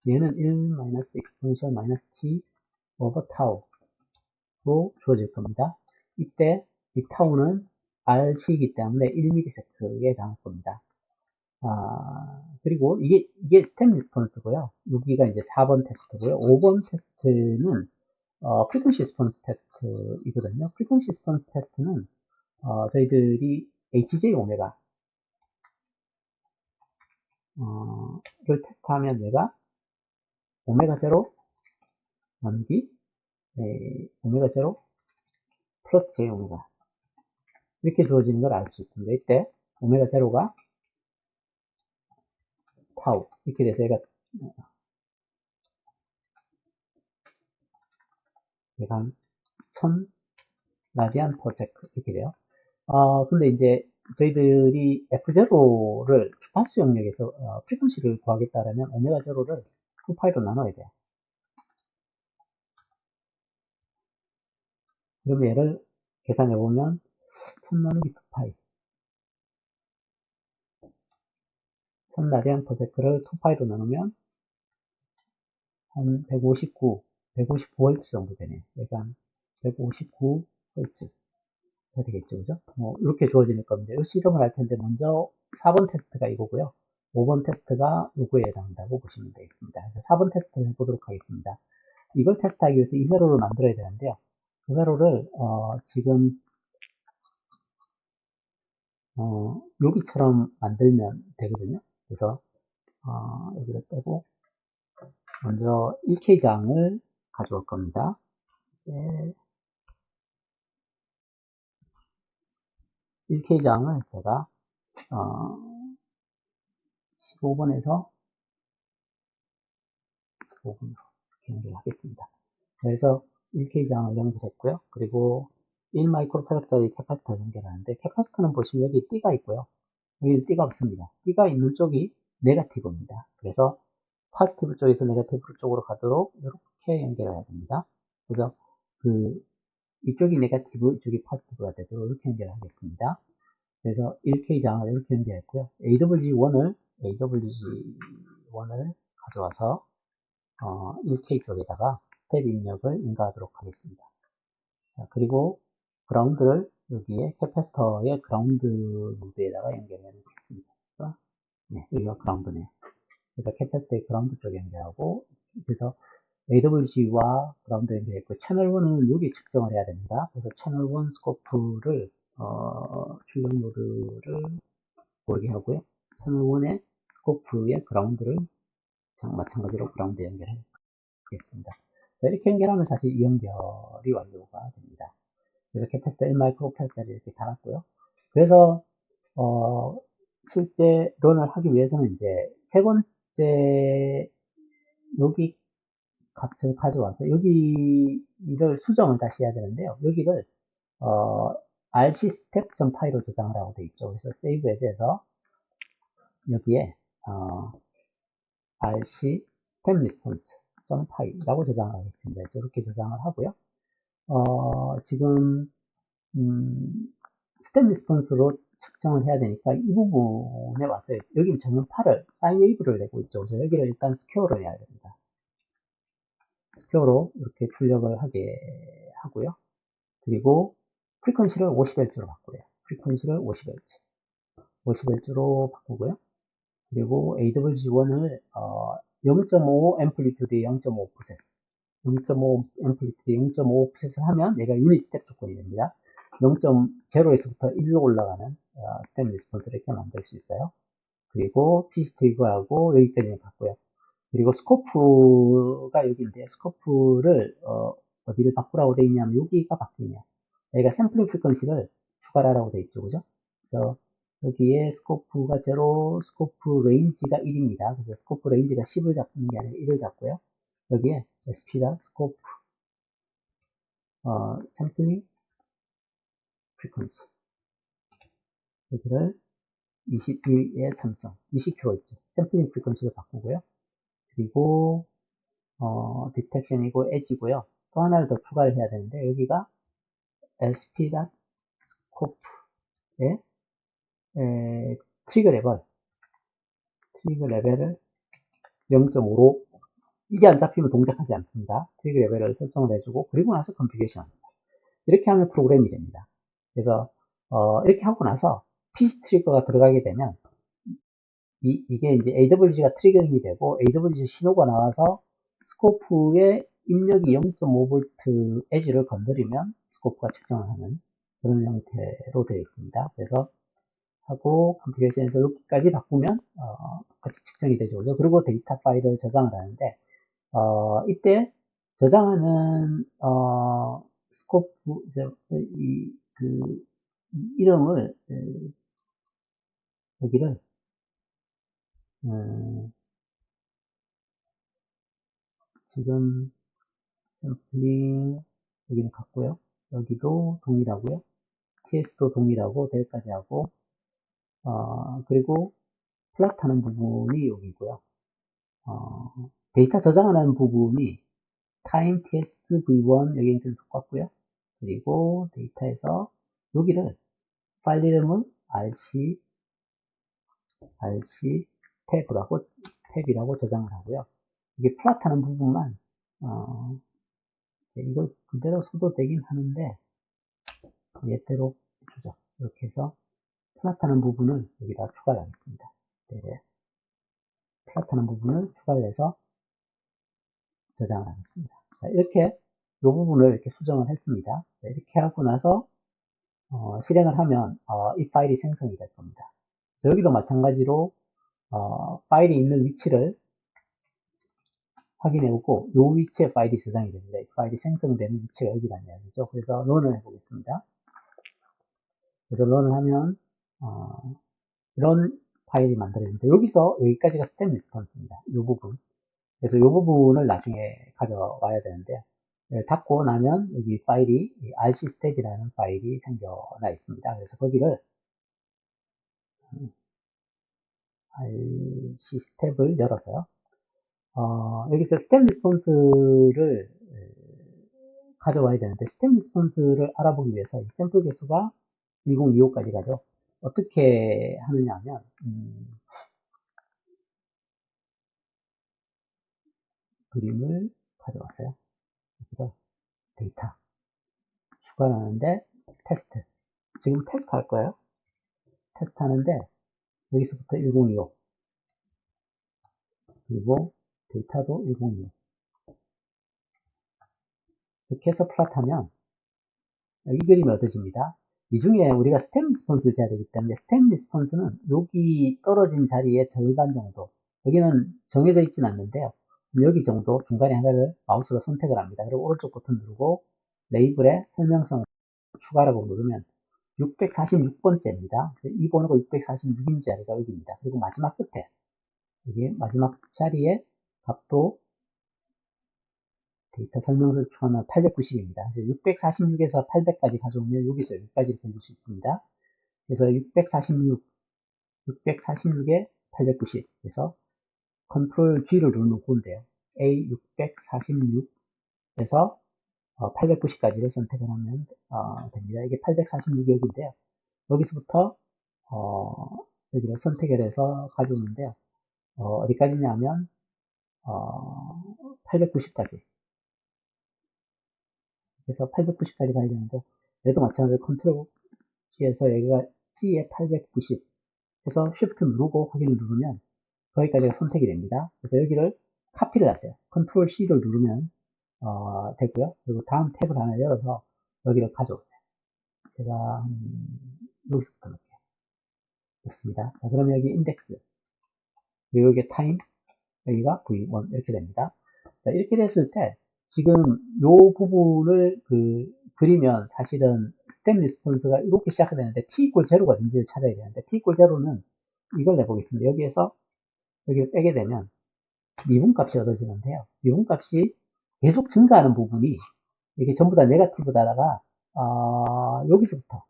얘는 1-exponential-t over tau로 주어질 겁니다. 이때 이 타우는 Rc이기 때문에 1ms에 해당할 겁니다. 그리고 이게 스텝 리스폰스고요. 여기가 이제 4번 테스트고요. 5번 테스트는 frequency response 테스트이거든요. frequency response 테스트는 저희들이 HJ 오메가 이걸 테스트하면 얘가 오메가 제로 나누기 오메가 제로 플러스 j 오메가 이렇게 주어지는 걸 알 수 있습니다. 이때 오메가 제로가 타우 이렇게 돼서 얘가 한 1000 라디안 퍼 세크 이렇게 돼요. 근데 이제 저희들이 F0를 주파수 영역에서 프리퀀시를 구하겠다면 오메가 제로를 2파이로 나눠야 돼요. 그럼 얘를 계산해 보면 1000 나누기 2파이 1000 라디안 퍼 세크를 2파이로 나누면 한 159Hz 정도 되네요. 얘가 159Hz 되겠죠, 그죠? 이렇게 주어질 겁니다. 이 실험을 할 텐데, 먼저 4번 테스트가 이거고요. 5번 테스트가 요거에 해당한다고 보시면 되겠습니다. 그래서 4번 테스트 해보도록 하겠습니다. 이걸 테스트하기 위해서 이 회로를 만들어야 되는데요. 그 회로를, 지금, 여기처럼 만들면 되거든요. 그래서 여기를 빼고 먼저 1K장을 가져올 겁니다. 네, 1K장을 제가 15번에서 15번으로 이렇게 연결하겠습니다. 그래서 1K장을 연결했고요. 그리고 1마이크로파라드짜리 캐파시터 연결하는데, 캐파시터는 보시면 여기 띠가 있고요. 여기 띠가 없습니다. 띠가 있는 쪽이 네거티브입니다. 그래서 포지티브 쪽에서 네거티브 쪽으로 가도록 이렇게 연결해야 됩니다. 그래서 이쪽이 네거티브, 이쪽이 포지티브가 되도록 이렇게 연결하겠습니다. 그래서 1K장을 이렇게 연결했고요. AWG1을 가져와서 1K 쪽에다가 스텝 입력을 인가하도록 하겠습니다. 자, 그리고 그라운드를 여기에 캐패시터의 그라운드 노드에다가 연결해 놓겠습니다. 네, 여기가 그라운드네요. 그래서 캐패시터의 그라운드 쪽에 연결하고, 그래서 AWG와 그라운드 연결했고, 채널 1은 여기 측정을 해야 됩니다. 그래서 채널 1 스코프를, 출력 노드를 보이게 하고요. 채널 1의 스코프의 그라운드를 마찬가지로 그라운드 연결하겠습니다. 이렇게 연결하면 사실 이 연결이 완료가 됩니다. 그래서 캐패시터 1마이크로파라드짜리 이렇게 달았고요. 그래서 실제 런을 하기 위해서는 이제 세 번째 여기 값을 가져와서 여기를 수정을 다시 해야 되는데요. 여기를 rc step.py로 저장을 하고 되어 있죠. 그래서 save as에서 여기에 rc step response.py라고 저장을 하겠습니다. 그래서 이렇게 저장을 하고요. 지금 스텝 리스폰스로 측정을 해야 되니까 이 부분에 와서 여기는 전면파를 사인 웨이브를 내고 있죠. 그래서 여기를 일단 스퀘어로 해야 됩니다. 스퀘어로 이렇게 출력을 하게 하고요. 그리고 프리퀀시를 50Hz로 바꾸고요. 프리퀀시를 50Hz로 바꾸고요. 그리고 AWG1을 0.5 앰플리튜드에 0.5%, 0.5 앰플리튜드에 0.5%를 하면 얘가 유닛 스텝 조건이 됩니다. 0.0에서부터 1로 올라가는 스텝 리스폰스를 이렇게 만들 수 있어요. 그리고 PCT 이거하고 여기까지는 같고요. 그리고 스코프가 여기인데, 스코프를 어디를 바꾸라고 되어 있냐면 여기가 바뀌냐, 여기가 샘플링 프리퀀시를 추가하라고 되어 있죠. 그죠? 그래서 여기에 스코프가 0, 스코프 레인지가 1입니다. 그래서 스코프 레인지가 10을 잡는 게 아니라 1을 잡고요. 여기에 sp.scope 샘플링 프리퀀시, 여기를 21의 삼성, 20kHz 샘플링 프리퀀시를 바꾸고요. 그리고 디텍션이고 엣지고요. 또 하나를 더 추가를 해야 되는데, 여기가 sp.scope의 트리거 레벨을 0.5로, 이게 안 잡히면 동작하지 않습니다. 트리거 레벨을 설정을 해주고, 그리고 나서 컴퓨테이션 합니다. 이렇게 하면 프로그램이 됩니다. 그래서 이렇게 하고 나서 PC 트리거가 들어가게 되면 이게 이제 AWG가 트리거링이 되고, AWG 신호가 나와서 스코프의 입력이 0.5V 엣지를 건드리면 스코프가 측정을 하는 그런 형태로 되어 있습니다. 그래서 하고 컴퓨테이션에서 여기까지 바꾸면 같이 측정이 되죠. 그죠? 그리고 데이터 파일을 저장을 하는데, 이때 저장하는 스코프 그 이름을 여기를 지금 샘플링 여기는 같고요. 여기도 동일하고요. TS도 동일하고 델까지 하고, 그리고 플랫하는 부분이 여기고요. 데이터 저장하는 부분이 time tsv1 여기는 좀 똑같고요. 그리고 데이터에서 여기를 파일 이름은 rc 탭이라고 저장을 하고요. 이게 플랫하는 부분만 이거 그대로 써도 되긴 하는데 얘대로 주죠. 이렇게 해서 플랫하는 부분을 여기다 추가를 하겠습니다. 네, 플랫하는 부분을 추가를 해서 저장을 하겠습니다. 자, 이렇게 이 부분을 이렇게 수정을 했습니다. 자, 이렇게 하고 나서 실행을 하면 이 파일이 생성이 될 겁니다. 여기도 마찬가지로 파일이 있는 위치를 확인해 보고 이 위치에 파일이 저장이 됩니다. 이 파일이 생성되는 위치가 여기라는 이야기죠. 그래서 런을 해보겠습니다. 그래서 런을 하면 이런 파일이 만들어집니다. 여기서 여기까지가 스텝 리스폰스입니다. 이 부분. 그래서 이 부분을 나중에 가져와야 되는데 닫고 나면 여기 파일이 rc 스텝이라는 파일이 생겨나 있습니다. 그래서 거기를 rc 스텝을 열어서요. 여기서 스텝 리스폰스를 가져와야 되는데 스텝 리스폰스를 알아보기 위해서 이 샘플 개수가 1025까지 가죠. 어떻게 하느냐 하면 그림을 가져왔어요. 그래서 데이터 추가하는데 테스트 지금 테스트 할 거예요. 테스트 하는데 여기서부터 1025 그리고 데이터도 1025 이렇게 해서 플롯하면 이 그림이 얻어집니다. 이 중에 우리가 스텝 리스폰스를 재야 되기 때문에 스텝 리스폰스는 여기 떨어진 자리의 절반 정도 여기는 정해져 있지는 않는데요. 여기 정도 중간에 하나를 마우스로 선택을 합니다. 그리고 오른쪽 버튼 누르고 레이블에 설명성을 추가라고 누르면 646번째입니다. 이 번호가 646인 자리가 여기입니다. 그리고 마지막 끝에 여기 마지막 자리에 값도 데이터 설명서를 추가하면 890입니다. 646에서 800까지 가져오면 여기서 여기까지 건질 수 있습니다. 그래서 646에 890. 그래서 컨트롤 G를 누르면 그건데요. A646에서 890까지를 선택을 하면 됩니다. 이게 846여기인데요. 여기서부터 여기를 선택을 해서 가져오는데요. 어디까지냐면 890까지. 그래서 890까지 가야 되는데 얘도 마찬가지로 컨트롤 C에서 여기가 C에 890 해서 Shift 누르고 확인을 누르면 거기까지가 선택이 됩니다. 그래서 여기를 카피를 하세요. 컨트롤 C를 누르면 되고요. 그리고 다음 탭을 하나 열어서 여기를 가져오세요. 제가 여기서부터 넣을게요. 됐습니다. 자, 그러면 여기 인덱스 그리고 여기 타임 여기가 V1 이렇게 됩니다. 자, 이렇게 됐을 때 지금 요 부분을 그리면 사실은 스텝 리스폰스가 이렇게 시작이 되는데 t equal 0가 어딘지를 찾아야 되는데 t equal 0는 이걸 내보겠습니다. 여기에서 여기를 빼게 되면 미분값이 얻어지는데요. 미분값이 계속 증가하는 부분이 이게 전부 다 네거티브다가 여기서부터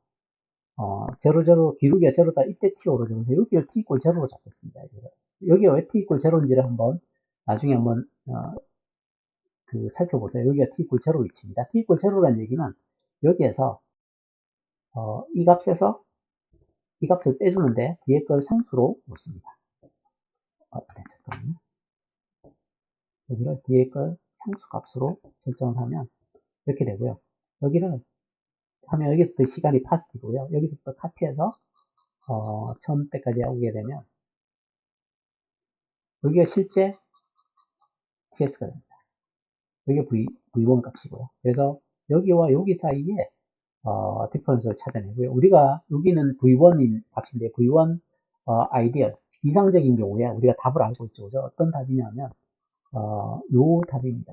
00 기울기가 제로다 이때 t 오르면서 여기를 t equal 0로 잡겠습니다. 여기가 왜 t equal 0인지를 한번 나중에 한번 살펴보세요. 여기가 t equal 0 위치입니다. t equal 0라는 얘기는 여기에서 이 값에서 이 값을 빼주는데 뒤에 걸 상수로 놓습니다. 잠깐만요. 여기를 뒤에 걸 상수 값으로 설정을 하면 이렇게 되고요. 여기를 하면 여기서부터 시간이 파스티고요. 여기서부터 카피해서 처음 때까지 오게 되면 여기가 실제 TS가 됩니다. 여기가 V1 값이고요. 그래서 여기와 여기 사이에 디퍼런스를 찾아내고요. 우리가 여기는 V1인 값인데 V1 아이디어 이상적인 경우에 우리가 답을 알고 있죠. 그죠? 어떤 답이냐면 요 답입니다.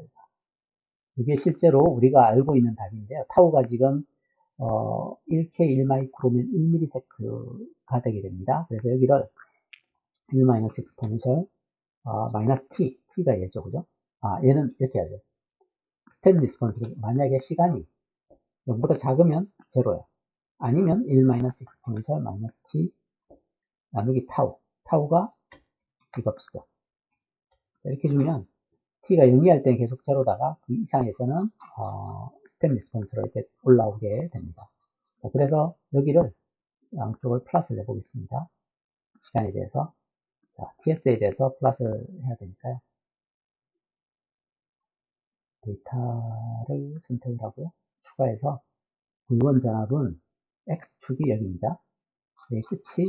이게 실제로 우리가 알고 있는 답인데요. 타우가 지금 1K 1마이크로면 1ms가 되게 됩니다. 그래서 여기를 1-exponential 마이너스 t가 얘죠. 그죠? 얘는 이렇게 해야죠. 스텝 리스폰스 만약에 시간이 0보다 작으면 제로예요. 아니면 1-exponential 마이너스 t 나누기 타우가 이겁시죠. 이렇게 주면 t가 0이 할 때는 계속 제로다가 그 이상에서는 스텝 리스폰스로 이렇게 올라오게 됩니다. 그래서 여기를 양쪽을 플러스를 해보겠습니다. 시간에 대해서 ts에 대해서 플러스를 해야 되니까요. 데이터를 선택을 하고요. 추가해서 V1 전압은 X축이 여기입니다. 끝이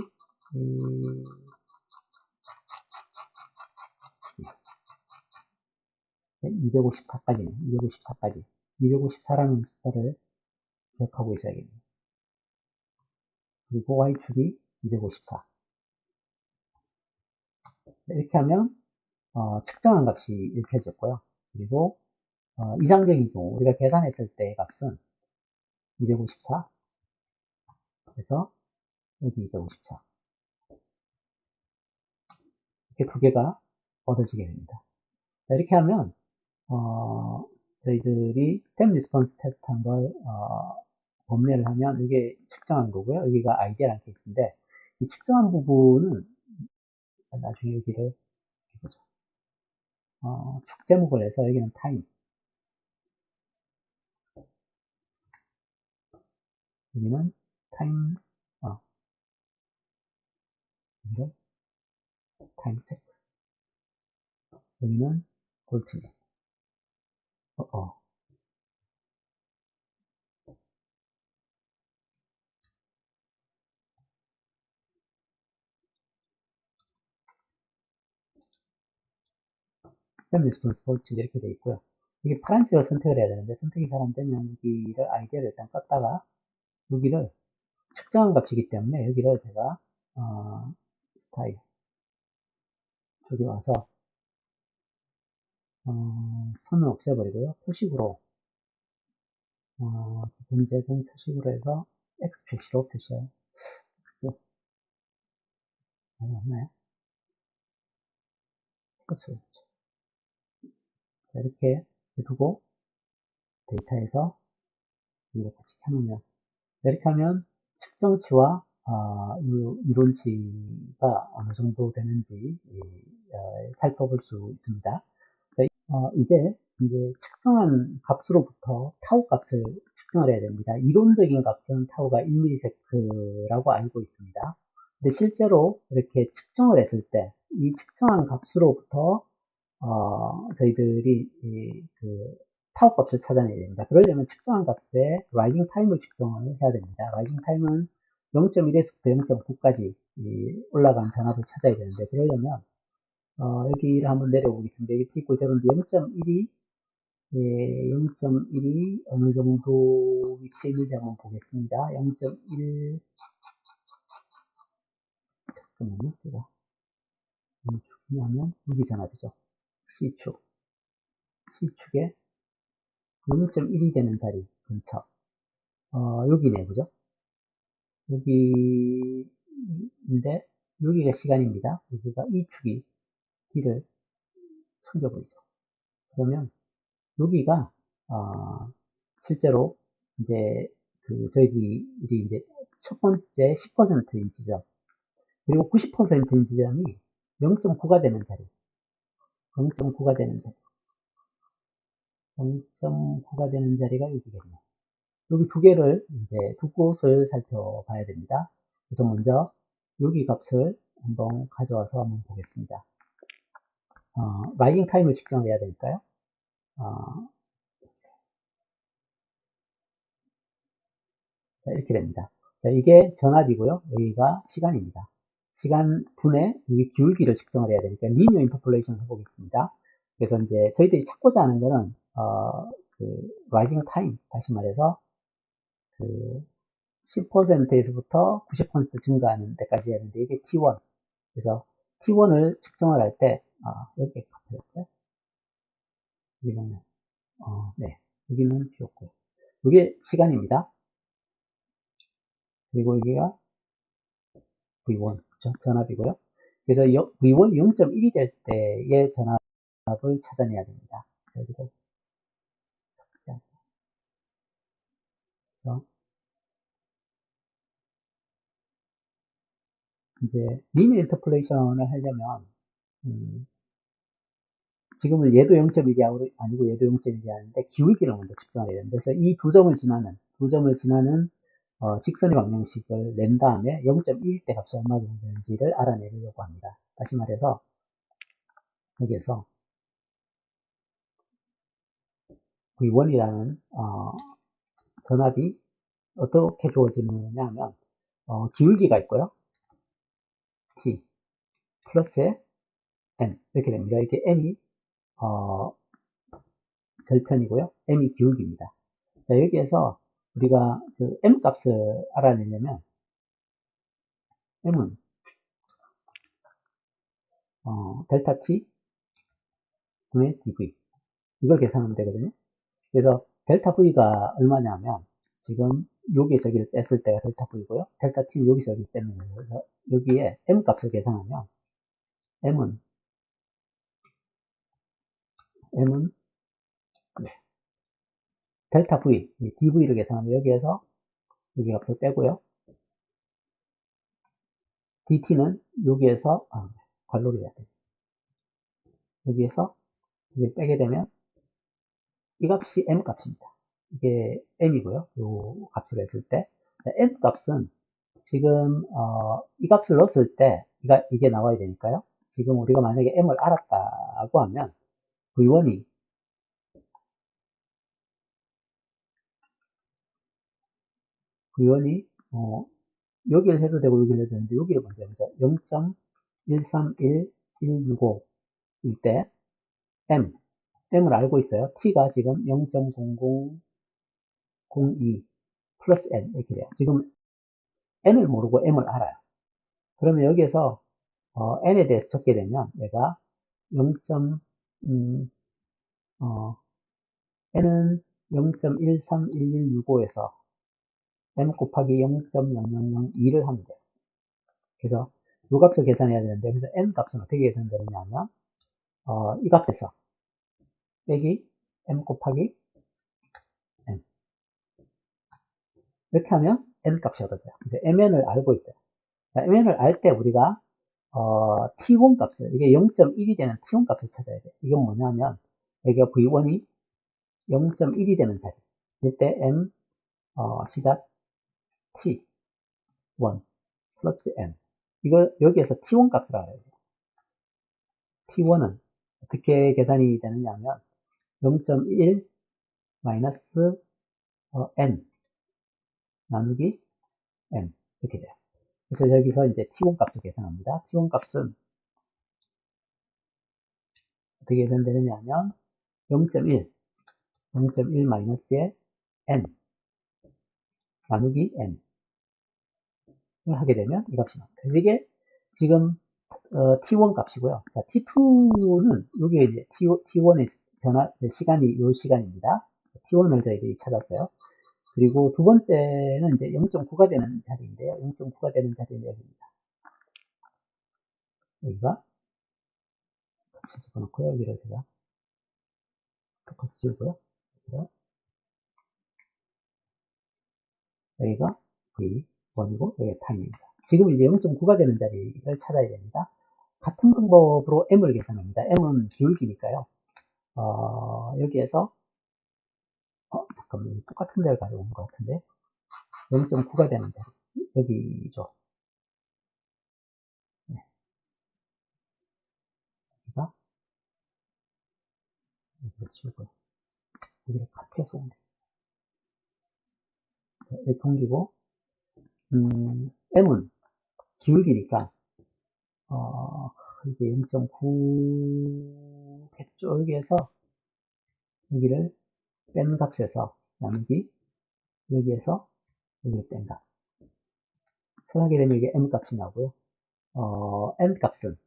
254까지는 254까지 254라는 숫자를 기억하고 있어야겠네요. 그리고 y축이 254. 이렇게 하면 측정한 값이 읽혀졌고요. 그리고 이상적인 경우 우리가 계산했을 때의 값은 254. 그래서 여기 254. 이렇게 두 개가 얻어지게 됩니다. 자, 이렇게 하면 저희들이 스텝 리스폰스 테스트 한 걸 범례를 하면 이게 측정한 거고요. 여기가 아이디어라는 케이스인데 이 측정한 부분은 나중에 여기를 보죠. 축 제목을 해서 여기는 타임, 여기는 타임, 여기를 타임 셋, 여기는 골치네. 스텝 리스폰스 볼치 이렇게 돼 있고요. 이게 파란색을 선택을 해야 되는데 선택이 잘 안 되면 여기를 아이디어를 일단 껐다가 여기를 측정한 값이기 때문에 여기를 제가 스타일 저기 와서 선을 없애버리고요. 표식으로 문제는 표식으로 해서 X 표시로 표시해요. 맞나요? 그렇죠. 이렇게 두고 데이터에서 이렇게 켜놓으면 이렇게 하면 측정치와 이론치가 어느 정도 되는지 살펴볼 수 있습니다. 이게 이제 측정한 값으로부터 타우 값을 측정을 해야 됩니다. 이론적인 값은 타우가 1ms라고 알고 있습니다. 근데 실제로 이렇게 측정을 했을 때 이 측정한 값으로부터 저희들이 그 타워 값을 찾아내야 됩니다. 그러려면 측정한 값에 라이징 타임을 측정을 해야 됩니다. 라이징 타임은 0.1에서부터 0.9까지 올라간 전압을 찾아야 되는데 그러려면 여기를 한번 내려보겠습니다. 여기 t 이퀄 제로인데 0.1이 0.1이 어느 정도 위치에 있는지 한번 보겠습니다. 0.1 잠깐만요. 제가 축이 하면 여기 전압이죠. C축 C축에 0.1이 되는 자리 근처 여기네 그죠? 여기인데 여기가 시간입니다. 여기가 이 축이 T를 숨겨버리죠. 그러면 여기가 실제로 이제 저희들이 이제 첫 번째 10%인 지점 그리고 90%인 지점이 0.9가 되는 자리 0.9가 되는 자리 0.9가 되는 자리가 여기겠네요. 여기 두 개를 이제 두 곳을 살펴봐야 됩니다. 그래서 먼저 여기 값을 한번 가져와서 한번 보겠습니다. 라이징 타임을 측정해야 될까요? 자, 이렇게 됩니다. 자, 이게 전압이고요. 여기가 시간입니다. 시간 분의 이 기울기를 측정을 해야 되니까 리니어 인터폴레이션을 해보겠습니다. 그래서 이제 저희들이 찾고자 하는 거는 라이징 타임 다시 말해서 그 10%에서부터 90% 증가하는 데까지 하는데 이게 T1 그래서 T1을 측정을 할 때 여기에 값이었어요. 여기는 네 여기는 비었고요. 이게 시간입니다. 그리고 여기가 V1 전압이고요. 그래서 V1 0.1이 될 때의 전압을 찾아내야 됩니다. 여기서 이제 리니어 인터폴레이션을 하려면 지금은 얘도 0.1이 아니고 얘도 0.1이 아닌데 기울기를 먼저 측정해야 됩니다. 그래서 이 두 점을 지나는 직선의 방정식을 낸 다음에 0.1 때 값이 얼마 정도 되는지를 알아내려고 합니다. 다시 말해서 여기에서 V1이라는 전압이 어떻게 주어지느냐 하면 기울기가 있고요. T 플러스에 N 이렇게 됩니다. 이렇게 N이 절편이고요. M이 기울기입니다. 자, 여기에서 우리가 그 M 값을 알아내려면 m은 델타 t 분의 dv 이걸 계산하면 되거든요. 그래서 델타 v가 얼마냐면 지금 여기에서 여기를 뺐을 때가 델타 v고요. 델타 t는 여기서 여기 빼는 거예요. 그래서 여기에 m 값을 계산하면 m은 네, 델타 v, dv를 계산하면 여기에서 여기 값을 빼고요. dt는 여기에서 괄호를 해야 돼요. 여기에서 이걸 빼게 되면 이 값이 m 값입니다. 이게 m이고요. 이 값을 했을 때 m 값은 지금 이 값을 넣었을 때 이게 나와야 되니까요. 지금 우리가 만약에 m을 알았다고 하면 v1이 여기를 해도 되고 여기를 해도 되는데 여기를 먼저 해보세요. 0.131165일 때 m을 알고 있어요. t가 지금 0.0002 플러스 n 이렇게 돼요. 지금 n을 모르고 m을 알아요. 그러면 여기에서 n에 대해서 적게 되면 얘가 0. n은 0.131165에서 m 곱하기 0.0002를 하면 돼요. 그래서 이 값을 계산해야 되는데 그래서 n 값은 어떻게 계산되느냐면 이 값에서 빼기 m 곱하기 n 이렇게 하면 n 값이 얻어져요. 그래서 mn을 알고 있어요. mn을 알 때 우리가 t1 값을 이게 0.1이 되는 t1 값을 찾아야 돼요. 이건 뭐냐면 여기가 v1이 0.1이 되는 자리 이때 m 시작 t1 플러스 n 이거 여기에서 t1 값을 알아야 돼요. t1은 어떻게 계산이 되느냐면 0.1 마이너스 n 나누기 n 이렇게 돼요. 그래서 여기서 이제 t1 값을 계산합니다. t1 값은 어떻게 계산되느냐면 0.1 마이너스의 n 나누기 n 을 하게 되면 이 값이 나옵니다. 그래서 이게 지금 t1 값이고요. 자, t2는 여기에 이제 t1의 전화 시간이 이 시간입니다. t1을 저희들이 찾았어요. 그리고 두 번째는 이제 0.9가 되는 자리인데요. 0.9가 되는 자리는 여기입니다. 여기가 같이 집어넣고요. 여기를 제가 똑같이 지우고요. 여기가 V1이고 여기가 타임입니다. 지금 이제 0.9가 되는 자리를 찾아야 됩니다. 같은 방법으로 M을 계산합니다. M은 기울기니까요. 여기에서 잠깐만 똑같은 데를 가져온 것 같은데 0.9가 되는 자리 여기죠. 네. 여기가 여기를 지우고요. 여기를 같이 해서 오면 돼요. 이렇게 옮기고 M은 기울기니까 이게 0.9 겠죠. 여기에서 여기를 뺀 값에서 나누기 여기에서 여기 뺀 값. 하게 되면 이게 m 값이 나오고요. n 값은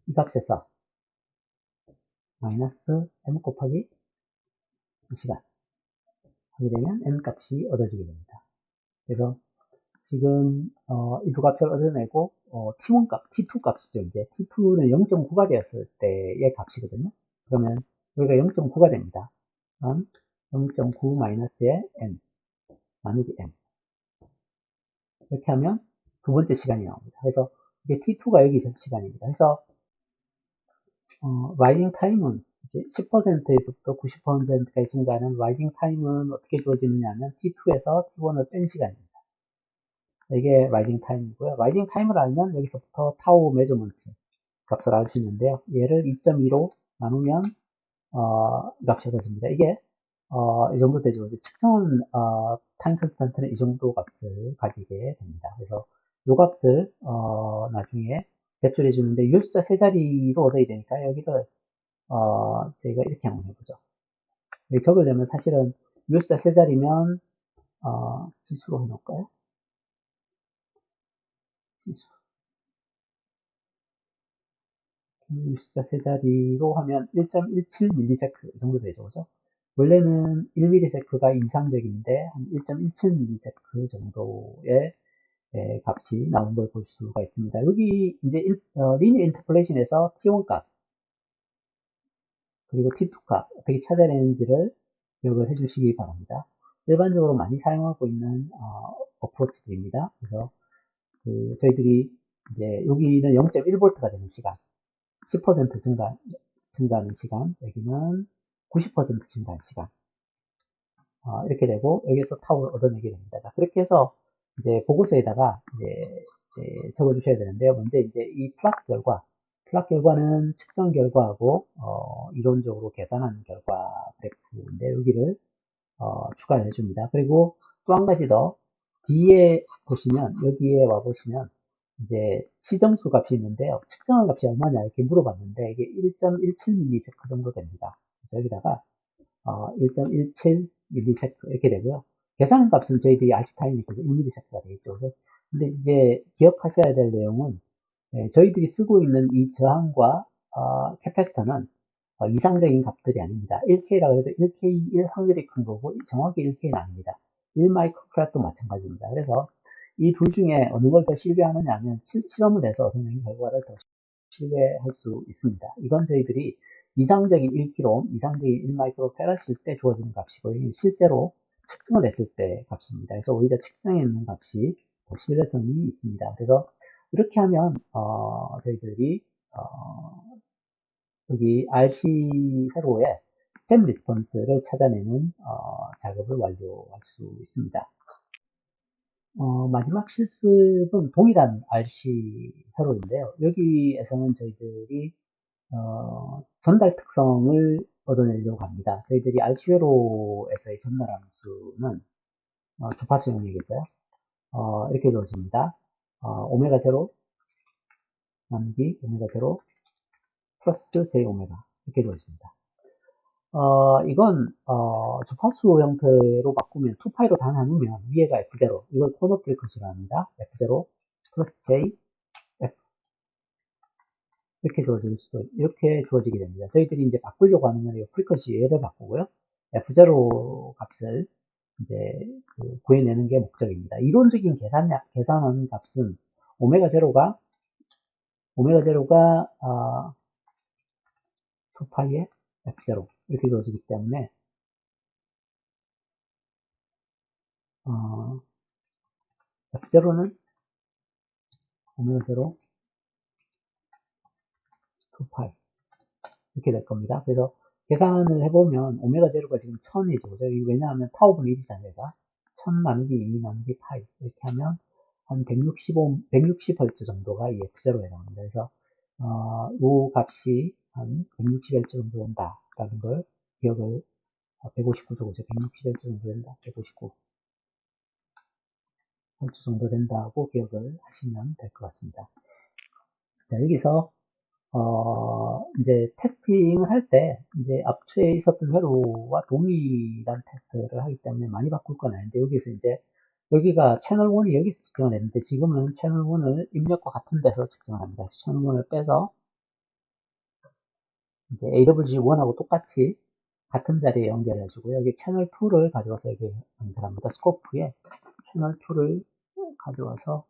이 값에서 마이너스 m 곱하기 이 시간 하게 되면 n 값이 얻어지게 됩니다. 그래서 지금 이 두 값을 얻어내고 t1 값, t2 값이죠. 이제 t2는 0.9가 되었을 때의 값이거든요. 그러면 여기가 0.9가 됩니다. 0.9 마이너스의 n 나누기 m 이렇게 하면 두 번째 시간이 나옵니다. 그래서 이게 t2가 여기 시간입니다. 그래서 라이징 타임은 10%에서부터 90%까지 증가하는 라이징 타임은 어떻게 주어지느냐면 t2에서 t1을 뺀 시간입니다. 이게 라이징 타임이고요. 라이징 타임을 알면 여기서부터 타우 메저먼트 값을 알 수 있는데요. 얘를 2.2로 나누면 이 값이 얻어집니다. 이게 이 정도 되죠. 측정한 타임 컨스턴트는 이 정도 값을 가지게 됩니다. 그래서 이 값을 나중에 대출해 주는데 유효숫자 세 자리로 얻어야 되니까 여기를 저희가 이렇게 한번 해보죠. 여기 적으려면 사실은 유효숫자 세 자리면 지수로 해놓을까요? 지수. 숫자 세 자리로 하면 1.17ms 정도 되죠, 그죠? 원래는 1ms가 이상적인데 한 1.17ms 정도의 값이 나온 걸 볼 수가 있습니다. 여기 이제 리니어 인터폴레이션에서 T1 값 그리고 T2 값 어떻게 찾아내는지를 기억을 해주시기 바랍니다. 일반적으로 많이 사용하고 있는 어프로치들입니다. 그래서 저희들이 이제 여기는 0.1V가 되는 시간, 10% 증가하는 시간, 여기는 90% 증가하는 시간. 이렇게 되고, 여기서 타워를 얻어내게 됩니다. 자, 그렇게 해서, 이제 보고서에다가, 적어주셔야 되는데요. 먼저 이제 이 플랫 결과는 측정 결과하고, 이론적으로 계산한 결과 그래프인데, 여기를, 추가해 줍니다. 그리고 또 한 가지 더, 뒤에 보시면, 여기에 와 보시면, 이제 시정수 값이 있는데요. 측정한 값이 얼마냐 이렇게 물어봤는데, 이게 1.17ms 정도 됩니다. 여기다가, 1.17ms 이렇게 되고요. 계산 값은 저희들이 아시타임이 1ms가 되겠죠. 근데 이제 기억하셔야 될 내용은 저희들이 쓰고 있는 이 저항과 캐패시터는 이상적인 값들이 아닙니다. 1K라고 해도 1K 1 확률이 큰 거고 정확히 1K는 아닙니다. 1마이크로프라도 마찬가지입니다. 그래서 이 둘 중에 어느 걸 더 신뢰하느냐 하면 실험을 해서 얻어낸 결과를 더 신뢰할 수 있습니다. 이건 저희들이 이상적인 1kΩ, 이상적인 1마이크로페라실 때 주어지는 값이고 실제로 측정을 했을 때 값입니다. 그래서 오히려 측정해 있는 값이 더 신뢰성이 있습니다. 그래서 이렇게 하면 저희들이 여기 RC 회로의 스텝 리스폰스를 찾아내는 작업을 완료할 수 있습니다. 마지막 실습은 동일한 RC 회로인데요. 여기에서는 저희들이 전달 특성을 얻어내려고 합니다. 저희들이 RC 회로에서의 전달 함수는 주파수 영역에서요. 이렇게 주어집니다. 오메가 제로 나누기 오메가 제로 플러스 j 오메가 이렇게 주어집니다. 이건 주파수 형태로 바꾸면 2파이로 다 나누면 위에가 F0 이걸 코너 프리퀀시로 합니다. F0 플러스 J F 이렇게 주어지게 됩니다. 저희들이 이제 바꾸려고 하는 건 프리퀀시 얘를 바꾸고요. F0 값을 이제 구해내는 게 목적입니다. 이론적인 계산하는 값은 오메가 제로가 2파이의 F0 이렇게 주어지기 때문에 F0는 오메가 제로 2파이 이렇게 될 겁니다. 그래서 계산을 해보면 오메가 제로가 지금 1000이죠. 왜냐하면 타워분의 1이잖아요. 1000 나누기 2 나누기 파이 이렇게 하면 한 160Hz 정도가 이 F0에 나옵니다. 그래서 이 값이 한 160Hz 정도 된다라는 걸 기억을 159죠. 160Hz 정도 된다. 159Hz 정도 된다고 기억을 하시면 될 것 같습니다. 자, 여기서 이제 테스팅을 할 때, 이제 앞에 있었던 회로와 동일한 테스트를 하기 때문에 많이 바꿀 건 아닌데, 여기서 이제, 여기가 채널 1이 여기서 측정을 했는데, 지금은 채널 1을 입력과 같은 데서 측정을 합니다. 채널 1을 빼서, 이제 AWG1하고 똑같이 같은 자리에 연결해 주고요. 여기 채널 2를 가져와서 여기 연결합니다. 스코프에 채널 2를 가져와서,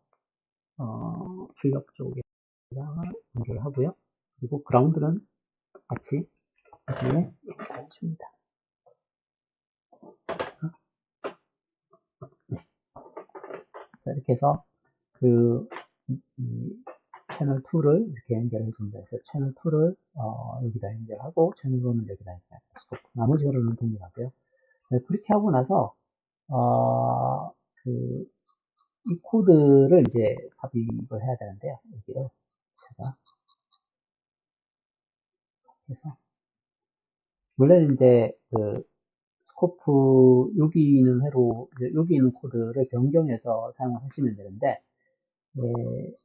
출력 쪽에 연결을 하고요. 그리고 그라운드는 같이 나중에 해줍니다. 자, 이렇게 해서 채널 2를 이렇게 연결해 줍니다. 그래서 채널 2를 여기다 연결하고 채널 1은 여기다 연결하고 나머지 회로는 동일하고요. 네, 그렇게 하고 나서 이 코드를 이제 삽입을 해야 되는데요. 여기를 제가 해서 원래는 이제 스코프 여기 있는 여기 있는 코드를 변경해서 사용을 하시면 되는데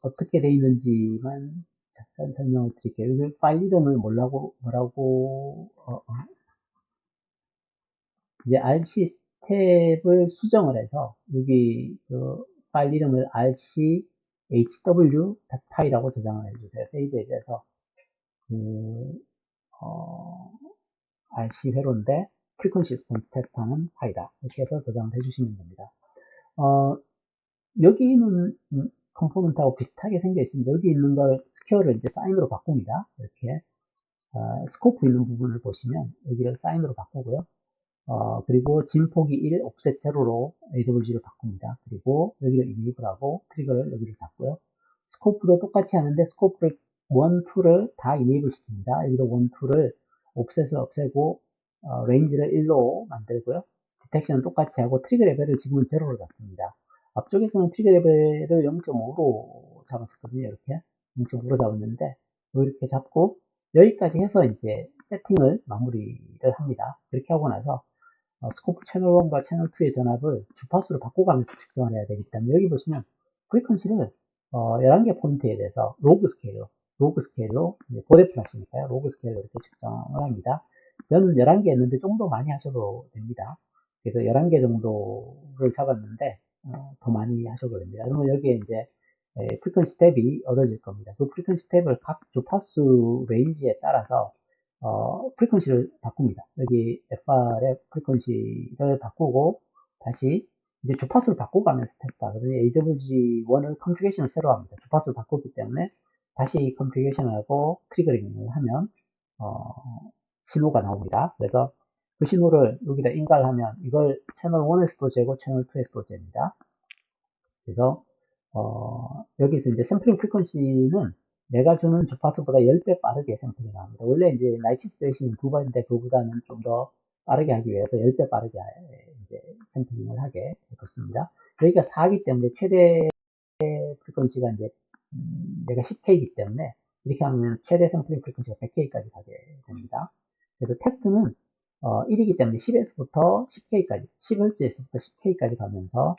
어떻게 돼 있는지만 잠깐 설명을 드릴게요. 여기 파일 이름을 뭐라고 이제 RC 스텝을 수정을 해서 여기 그 파일 이름을 rchw.py라고 저장을 해주세요. 세이브 해줘서 그 어, rc 회로인데 frequency response test하는 파이다 이렇게 해서 저장을 해주시면 됩니다. 여기는 컴포넌트하고 비슷하게 생겨 있습니다. 여기 있는 걸 스퀘어를 이제 사인으로 바꿉니다. 이렇게 스코프 있는 부분을 보시면 여기를 사인으로 바꾸고요. 그리고 진폭이 1, 옵셋 제로로 AWG를 바꿉니다. 그리고 여기를 이네이블하고 트리거를 여기를 잡고요. 스코프도 똑같이 하는데 스코프를 1, 2를 다 이네이블 시킵니다. 여기도 1, 2를 옵셋을 없애고 레인지를 1로 만들고요. 디텍션은 똑같이 하고 트리거 레벨을 지금은 제로로 잡습니다. 앞쪽에서는 트리거 레벨을 0.5로 잡았었거든요. 이렇게 0.5로 잡았는데 이렇게 잡고 여기까지 해서 이제 세팅을 마무리를 합니다. 그렇게 하고 나서 스코프 채널 1과 채널 2의 전압을 주파수로 바꿔가면서 측정을 해야 되기 때문에 여기 보시면 프리퀀시를 11개 포인트에 대해서 로그 스케일로 고대 플러스니까요. 로그 스케일로 이렇게 측정을 합니다. 저는 11개 했는데 좀 더 많이 하셔도 됩니다. 그래서 11개 정도를 잡았는데 더 많이 하셔도 됩니다. 그러면 여기에 이제 프리퀀시 스텝이 얻어질 겁니다. 그 프리퀀시 스텝을 각 주파수 레인지에 따라서 프리퀀시를 바꿉니다. 여기 FR의 프리퀀시를 바꾸고 다시 이제 주파수를 바꿔가면서 테스트하거든요. AWG1을 컨피그레이션을 새로 합니다. 주파수를 바꿨기 때문에 다시 컨피그레이션을 하고 트리거링을 하면 신호가 나옵니다. 그래서 그 신호를 여기다 인가를 하면 이걸 채널 1에서도 재고 채널 2에서도 잽니다. 그래서 여기서 이제 샘플링 프리퀀시는 내가 주는 주파수보다 10배 빠르게 샘플링 합니다. 원래 이제 나이키스 대신 2배인데 그보다는 좀 더 빠르게 하기 위해서 10배 빠르게 이제 샘플링을 하게 됐습니다. 여기가 4기 때문에 최대 프리퀀시가 이제 내가 10K이기 때문에 이렇게 하면 최대 샘플링 프리퀀시가 100K까지 가게 됩니다. 그래서 테스트는 1이기 때문에 10에서부터 10K까지, 10Hz에서부터 10K까지 가면서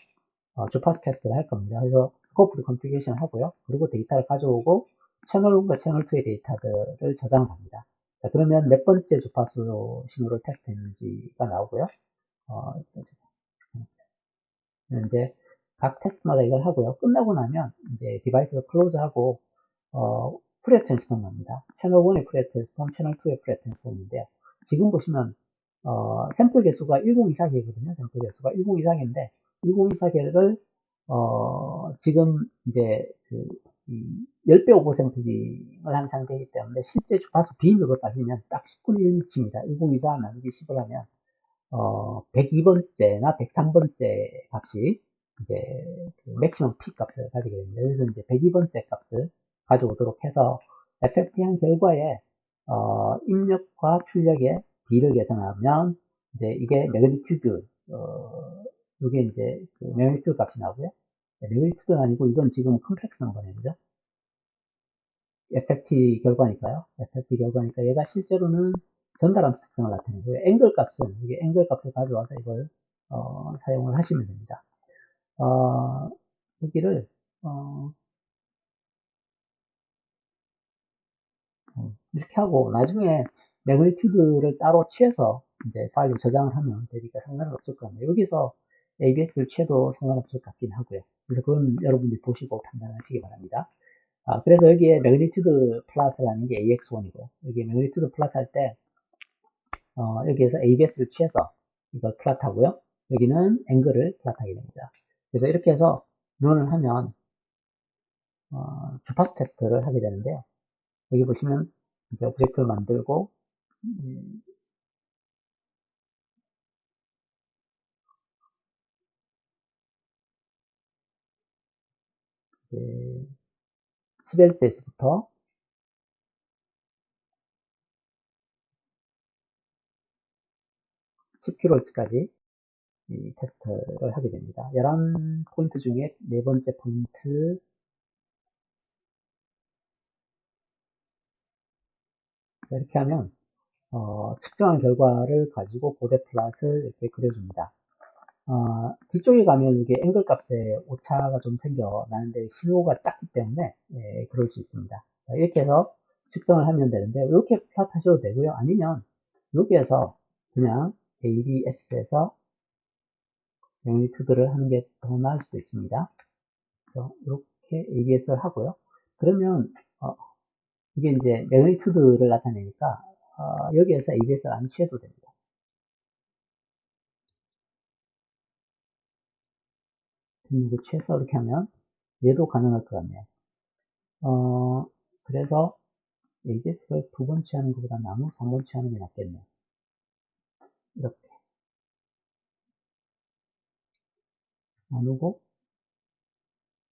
주파수 테스트를 할 겁니다. 그래서 스코프를 컨피그레이션 하고요. 그리고 데이터를 가져오고 채널 1과 채널 2의 데이터들을 저장을 합니다. 자, 그러면 몇 번째 주파수 신호를 테스트했는지가 나오고요. 이제 각 테스트마다 이걸 하고요. 끝나고 나면 이제 디바이스를 클로즈하고 프리어 트랜스폼 합니다. 채널 1의 프리어 트랜스폼, 채널 2의 프리어 트랜스폼인데 지금 보시면 샘플 개수가 1024개거든요. 샘플 개수가 1024개인데 1024개를 지금 이제 그 10배 오버 샘플링을 한 상태이기 때문에 실제 주파수 비율로 따지면 딱 10분의 1미치입니다. 1024 나누기 10을 하면 102번째나 103번째 값이 이제 그 맥시멈 P 값을 가지게 됩니다. 그래서 이제 102번째 값을 가져오도록 해서 FFT한 결과에 입력과 출력의 비를 계산하면 이제 이게 매그니튜드 이게 이제 그 매그니튜드 값이 나오고요. 매그니튜드는 아니고 이건 지금 컴플렉스 넘버네요. 그죠? FFT 결과니까요. FFT 결과니까 얘가 실제로는 전달함수 특성을 나타내고요. 앵글 값은 이게 앵글 값을 가져와서 이걸 사용을 하시면 됩니다. 여기를 이렇게 하고 나중에 매그니튜드를 따로 취해서 이제 파일을 저장을 하면 되니까 상관은 없을 겁니다. 여기서 ABS를 취해도 상관없을 것 같긴 하고요. 그래서 그건 여러분들이 보시고 판단하시기 바랍니다. 그래서 여기에 매그니튜드 플러스라는 게 AX1이고요. 여기 매그니튜드 플러스 할 때, 여기에서 ABS를 취해서 이걸 플랫하고요. 여기는 앵글을 플랫하게 됩니다. 그래서 이렇게 해서 런을 하면, 주파수 테스트를 하게 되는데요. 여기 보시면 이제 오브젝트를 만들고, 이제 10Hz부터 10kHz까지 이 테스트를 하게 됩니다. 11포인트 중에 네 번째 포인트, 이렇게 하면, 측정한 결과를 가지고 고대 플롯을 이렇게 그려줍니다. 뒤쪽에 가면 이게 앵글 값에 오차가 좀 생겨나는데 신호가 작기 때문에 그럴 수 있습니다. 이렇게 해서 측정을 하면 되는데 이렇게 플롯 하셔도 되고요. 아니면 여기에서 그냥 ABS에서 매그니튜드를 하는 게 더 나을 수도 있습니다. 그래서 이렇게 ABS를 하고요. 그러면 이게 이제 매그니튜드를 나타내니까 여기에서 ABS를 안 취해도 됩니다. 등록을 취해서 이렇게 하면 얘도 가능할 것 같네요. 그래서 ABS를 2번 취하는 것보다 나무 3번 취하는 게 낫겠네요. 이렇게 나누고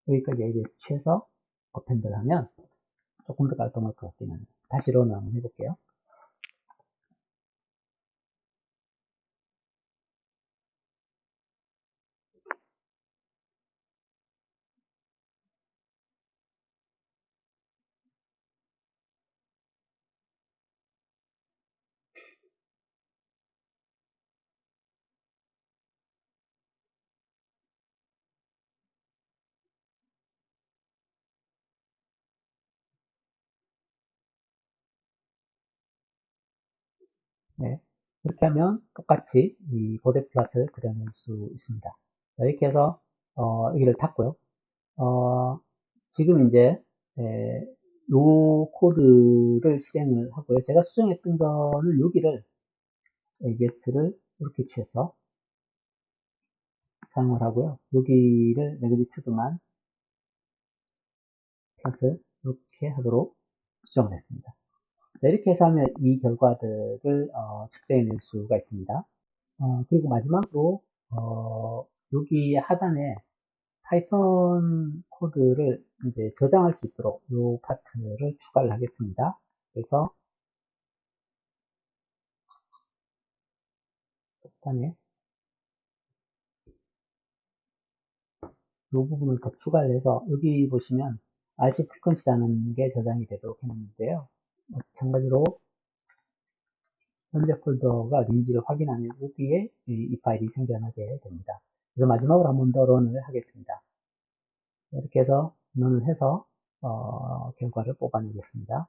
여기까지 ABS 취해서 어펜드를 하면 조금 더 깔끔할 것 같긴 합니다. 다시 런을 한번 해볼게요. 네. 이렇게 하면 똑같이 이 보드 플랫을 그려낼 수 있습니다. 자, 이렇게 해서 여기를 닫고요. 지금 이제 요 코드를 실행을 하고요. 제가 수정했던 거는 여기를 ABS를 이렇게 취해서 사용을 하고요. 여기를 매그니튜드만 플러스 이렇게 하도록 수정을 했습니다. 자, 이렇게 해서 하면 이 결과들을 측정해낼 수가 있습니다. 그리고 마지막으로 여기 하단에 파이썬 코드를 이제 저장할 수 있도록 이 파트를 추가를 하겠습니다. 그래서 일단에 이 부분을 더 추가를 해서 여기 보시면 RC 프리퀀시라는 게 저장이 되도록 했는데요. 마찬가지로 현재 폴더가 어딘지를 확인하면 여기에 이 파일이 생겨나게 됩니다. 그래서 마지막으로 한 번 더 런을 하겠습니다. 이렇게 해서 런을 해서 결과를 뽑아내겠습니다.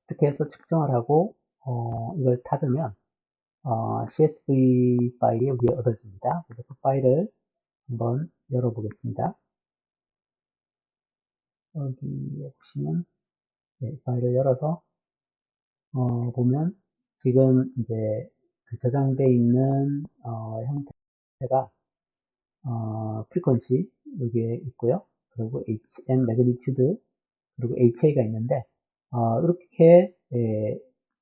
이렇게 해서 측정을 하고 이걸 닫으면 CSV 파일이 여기에 얻어집니다. 그래서 그 파일을 한번 열어보겠습니다. 여기에 보시면 네, 파일을 열어서 보면 지금 이제 그 저장되어 있는 형태가 프리퀀시 여기에 있고요. 그리고 HM 매그니튜드 그리고 HA가 있는데 이렇게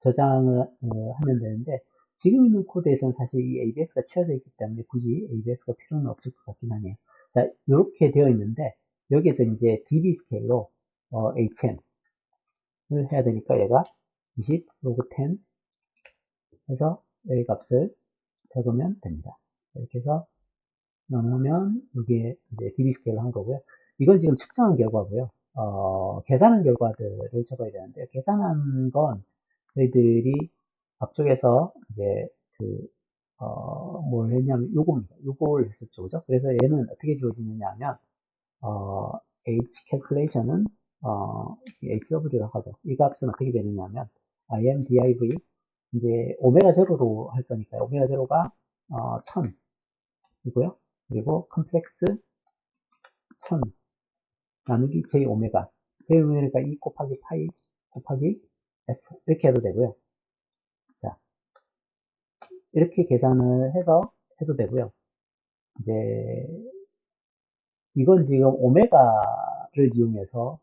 저장을 하면 되는데 지금 있는 코드에서는 사실 이 ABS가 취해져 있기 때문에 굳이 ABS가 필요는 없을 것 같긴 하네요. 자, 이렇게 되어 있는데 여기서 이제 DB 스케일로 HM을 해야 되니까 얘가 20 로그 10 해서 A 값을 적으면 됩니다. 이렇게 해서 넣으면 여기에 이제 DB 스케일을 한 거고요. 이건 지금 측정한 결과고요. 계산한 결과들을 적어야 되는데 계산한 건 저희들이 앞쪽에서 이제 뭘 했냐면 요겁니다. 요걸 했었죠. 그죠? 그래서 얘는 어떻게 주어지느냐 하면 H calculation은 HW라고 하죠. 이 값은 어떻게 되느냐 하면 IMDIV 이제 오메가 제로로 할 거니까요. 오메가 제로가 1000이고요. 그리고 컴플렉스 1000 나누기 j 오메가 j 오메가 2 곱하기 파이 곱하기 f 이렇게 해도 되고요. 자, 이렇게 계산을 해서 해도 되고요. 이제 이건 지금 오메가를 이용해서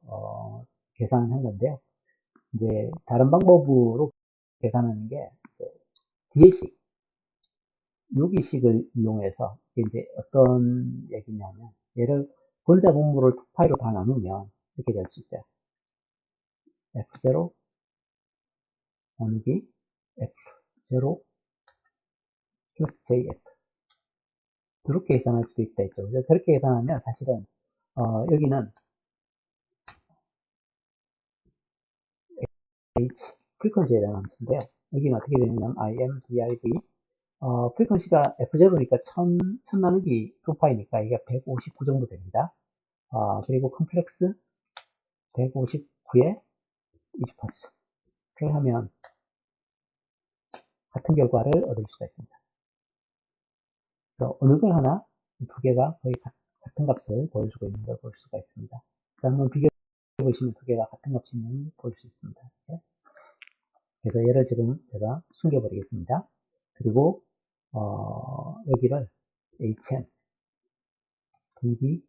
계산을 한 건데요. 이제 다른 방법으로 계산하는 게 뒤에식 요기식을 이용해서 이제 어떤 얘기냐면 얘를 분자 분모를 2파이로 다 나누면 이렇게 될 수 있어요. F0 나누기 F0 플러스 JF 이렇게 계산할 수도 있다 했죠. 그래서 저렇게 계산하면 사실은 여기는 H 프리퀀시에 대한 함수인데요. 여기는 어떻게 되냐면 IMDIV 프리퀀시가 F0니까 1000 나누기 2파이니까 이게 159 정도 됩니다. 그리고 컴플렉스 159에 20%. 그걸 하면 같은 결과를 얻을 수가 있습니다. 그래서 어느 걸 하나 두 개가 거의 같은 값을 보여주고 있는 걸 볼 수가 있습니다. 한번 비교해 보시면 두 개가 같은 값임을 볼 수 있습니다. 이렇게. 그래서 얘를 지금 제가 숨겨버리겠습니다. 그리고 여기를 HM, DBH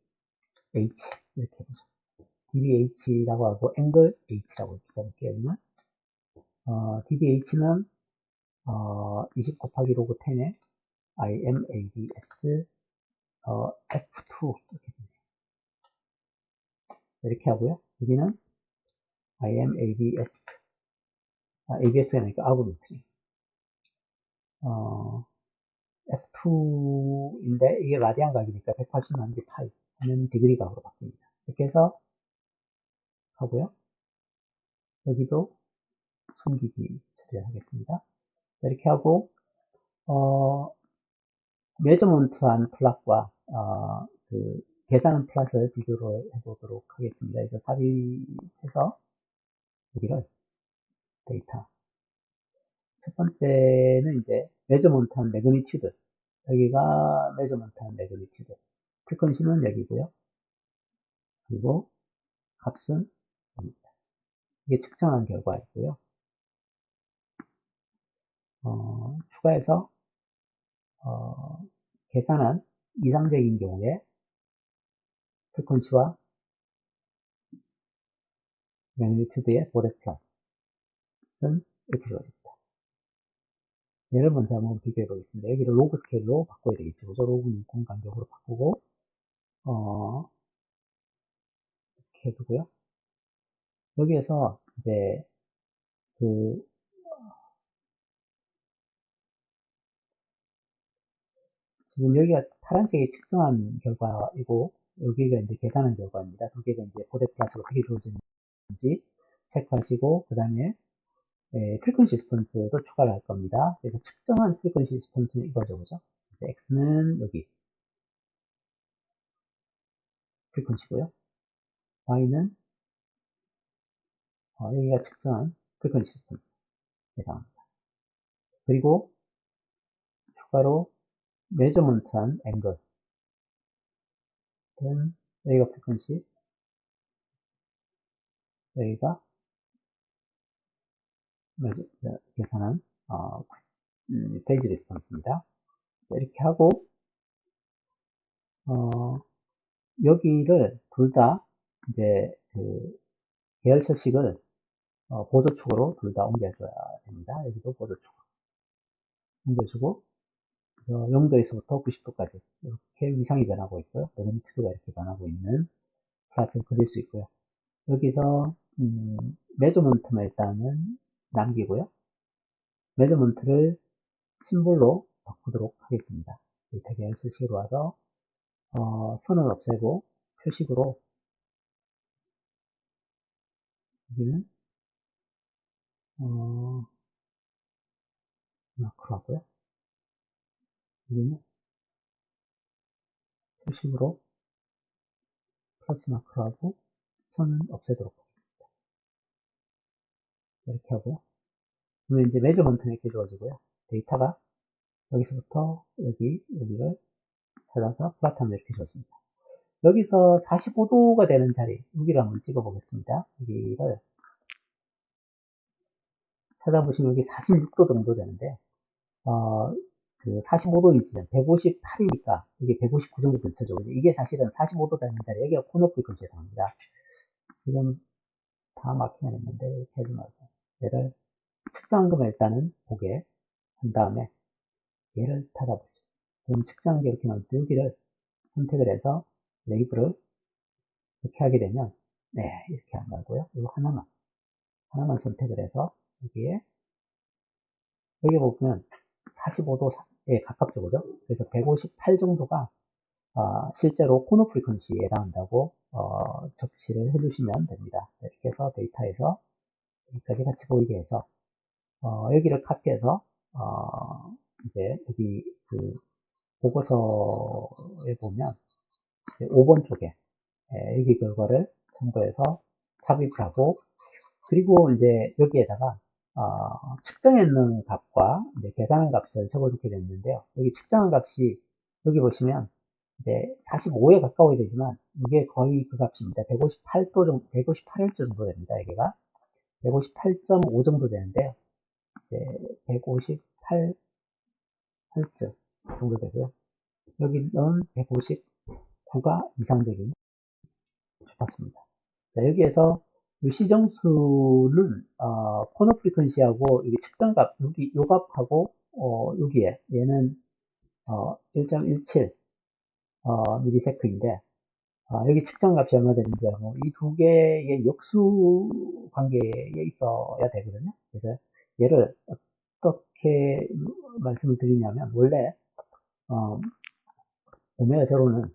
이렇게 해보죠. DBH라고 하고 앵글 H라고 이렇게 해볼게요. 여기는 DBH는 20 곱하기 로그 10에 IMABS F2 이렇게 됩니다. 이렇게 하고요. 여기는 IMABS ABS가 아니니까 아구멘트리 F2인데 이게 라디안 각이니까 180 나누기 파이 하면 디그리 각으로 바뀝니다. 이렇게 해서 하고요. 여기도 숨기기 처리를 하겠습니다. 이렇게 하고 메저먼트한 플랫과 그 계산한 플랫을 비교를 해보도록 하겠습니다. 이거 삽입해서 여기를 데이터 첫 번째는 이제 메저먼트한 매그니튜드 여기가 메저먼트한 매그니튜드 프리퀀시는 여기고요. 그리고 값은 여기입니다. 이게 측정한 결과이고요. 추가해서 계산한 이상적인 경우에 프리퀀시와 매그니튜드의 보레 플롯은 이렇게 되어집니다. 얘를 먼저 한번 비교해 보겠습니다. 여기를 로그 스케일로 바꿔야 되겠죠. 그죠? 로그 인공 간격으로 바꾸고 이렇게 해두고요. 여기에서 이제 그 지금 여기가 파란색이 측정한 결과이고 여기가 이제 계산한 결과입니다. 두 개가 이제 보대 플러스가 어떻게 주어지는지 체크하시고 그 다음에 프리퀀시 리스폰스도 추가를 할 겁니다. 그래서 측정한 프리퀀시 리스폰스는 이거죠, 그죠? X는 여기 프리퀀시고요. Y는 여기가 측정한 프리퀀시 리스폰스 예상합니다. 그리고 추가로 메저먼트한 앵글은 여기가 프리퀀시, 여기가 계산한 페이지 리스폰스입니다. 이렇게 하고 여기를 둘 다 이제 그 계열 서식을 보조축으로 둘 다 옮겨줘야 됩니다. 여기도 보조축으로 옮겨주고 0도에서부터 90도까지 이렇게 위상이 변하고 있고요. 매그니튜드가 이렇게 변하고 있는 플랫을 그릴 수 있고요. 여기서 메저먼트만 일단은 남기고요. 메저먼트를 심볼로 바꾸도록 하겠습니다. 데이터 계열 서식으로 와서 선을 없애고 표식으로 여기는 마크로 하고요. 여기는 표식으로 플러스 마크로 하고 선은 없애도록 하겠습니다. 이렇게 하고요. 그러면 이제 메저먼트는 이렇게 주어지고요. 데이터가 여기서부터 여기를 찾아서 플랫하면 이렇게 주어집니다. 여기서 45도가 되는 자리, 여기를 한번 찍어 보겠습니다. 여기를 찾아보시면 여기 46도 정도 되는데요. 그 45도 지점, 158이니까 이게 159 정도 근처죠. 이게 사실은 45도 되는 자리, 여기가 코너 프리퀀시에 나옵니다. 지금 다 마킹을 했는데, 이렇게 하지 말고, 얘를 측정한 것만 일단은 보게 한 다음에, 얘를 닫아보죠. 그럼 측정한 게 이렇게 나오는데, 여기를 선택을 해서 레이블을 이렇게 하게 되면, 네, 이렇게 안 가고요. 이거 하나만 선택을 해서, 여기에, 여기 보면 45도 가깝죠, 그죠? 그래서 158 정도가 실제로 코너 프리퀀시에 해당한다고 적시를 해주시면 됩니다. 이렇게 해서 데이터에서 여기까지 같이 보이게 해서 여기를 카피해서 이제 여기 그 보고서에 보면 5번 쪽에 여기 결과를 참고해서 삽입을 하고, 그리고 이제 여기에다가 측정했는 값과 이제 계산한 값을 적어주게 됐는데요. 여기 측정한 값이 여기 보시면 이제 45에 가까워야 되지만 이게 거의 그 값입니다. 158도 정도, 158Hz 정도 됩니다. 여기가 158.5 정도 되는데요. 이제 158Hz 정도 되고요. 여기는 159가 이상적인 주파수입니다. 자, 여기에서 이 시정수는 코너 프리퀀시하고 여기 측정값, 여기 요 값하고 여기에 얘는 1.17 미리세크인데 여기 측정값이 얼마 되는지 알고 이 두 개의 역수 관계에 있어야 되거든요. 그래서 얘를 어떻게 말씀을 드리냐면, 원래 오메가 제로는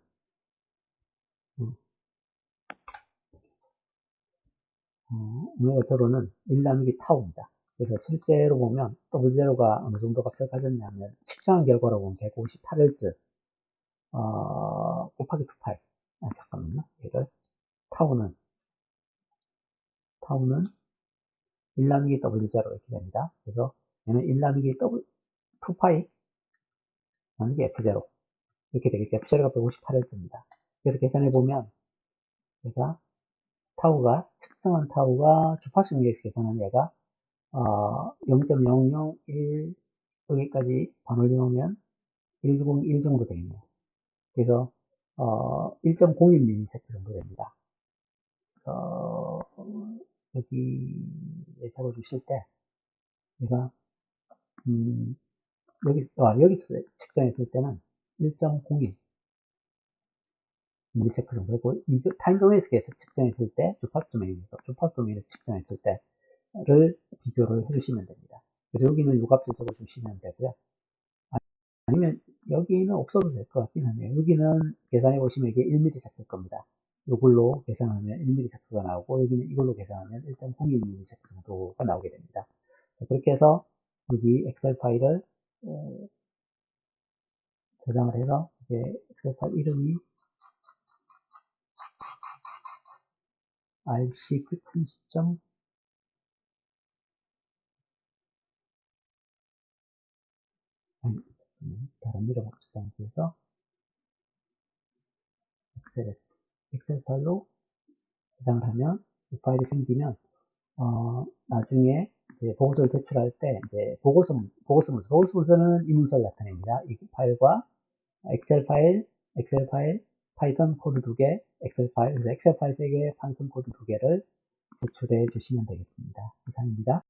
오메가 제로는 1 나누기 타우입니다. 그래서 실제로 보면 W0가 어느 정도 값을 가졌냐면, 측정한 결과로 보면 158Hz 곱하기 2파이. 잠깐만요. 얘를 타우는 1 나누기 W0 이렇게 됩니다. 그래서 얘는 1 나누기 2파이 나누기 F0 이렇게 되겠죠. F0가 158Hz입니다. 그래서 계산해 보면 얘가 측정한 타우가 주파수 능력에서 계산한 얘가 0.001 여기까지 반올림 하면 101 정도 되겠네요. 그래서 1.01ms 정도 됩니다. 여기에 적어주실 때 제가 여기서 측정했을 때는 1.01 밀리세컨 정도. 그리고 이 타임 도메인에서 측정했을 때 주파수 도메인에서 측정했을 때를 비교를 해주시면 됩니다. 그래서 여기는 이 값을 적어주시면 되고요. 아니면 여기는 없어도 될 것 같긴 하네요. 여기는 계산해 보시면 이게 1ms일 겁니다. 이걸로 계산하면 1ms가 나오고, 여기는 이걸로 계산하면 1.02ms 정도가 나오게 됩니다. 그렇게 해서 여기 엑셀 파일을 저장을 해서 이제 엑셀 파일 이름이 rc frequency. 다른 이름 저장하기 위해서 엑셀 파일로 저장을 하면 이 파일이 생기면 나중에 이제 보고서를 제출할 때 이제 보고서 문서는 이 문서를 나타냅니다. 이 파일과 엑셀 파일, 파이썬 코드 2개, 그래서 엑셀 파일 3개, 파이썬 코드 2개를 제출해 주시면 되겠습니다. 이상입니다.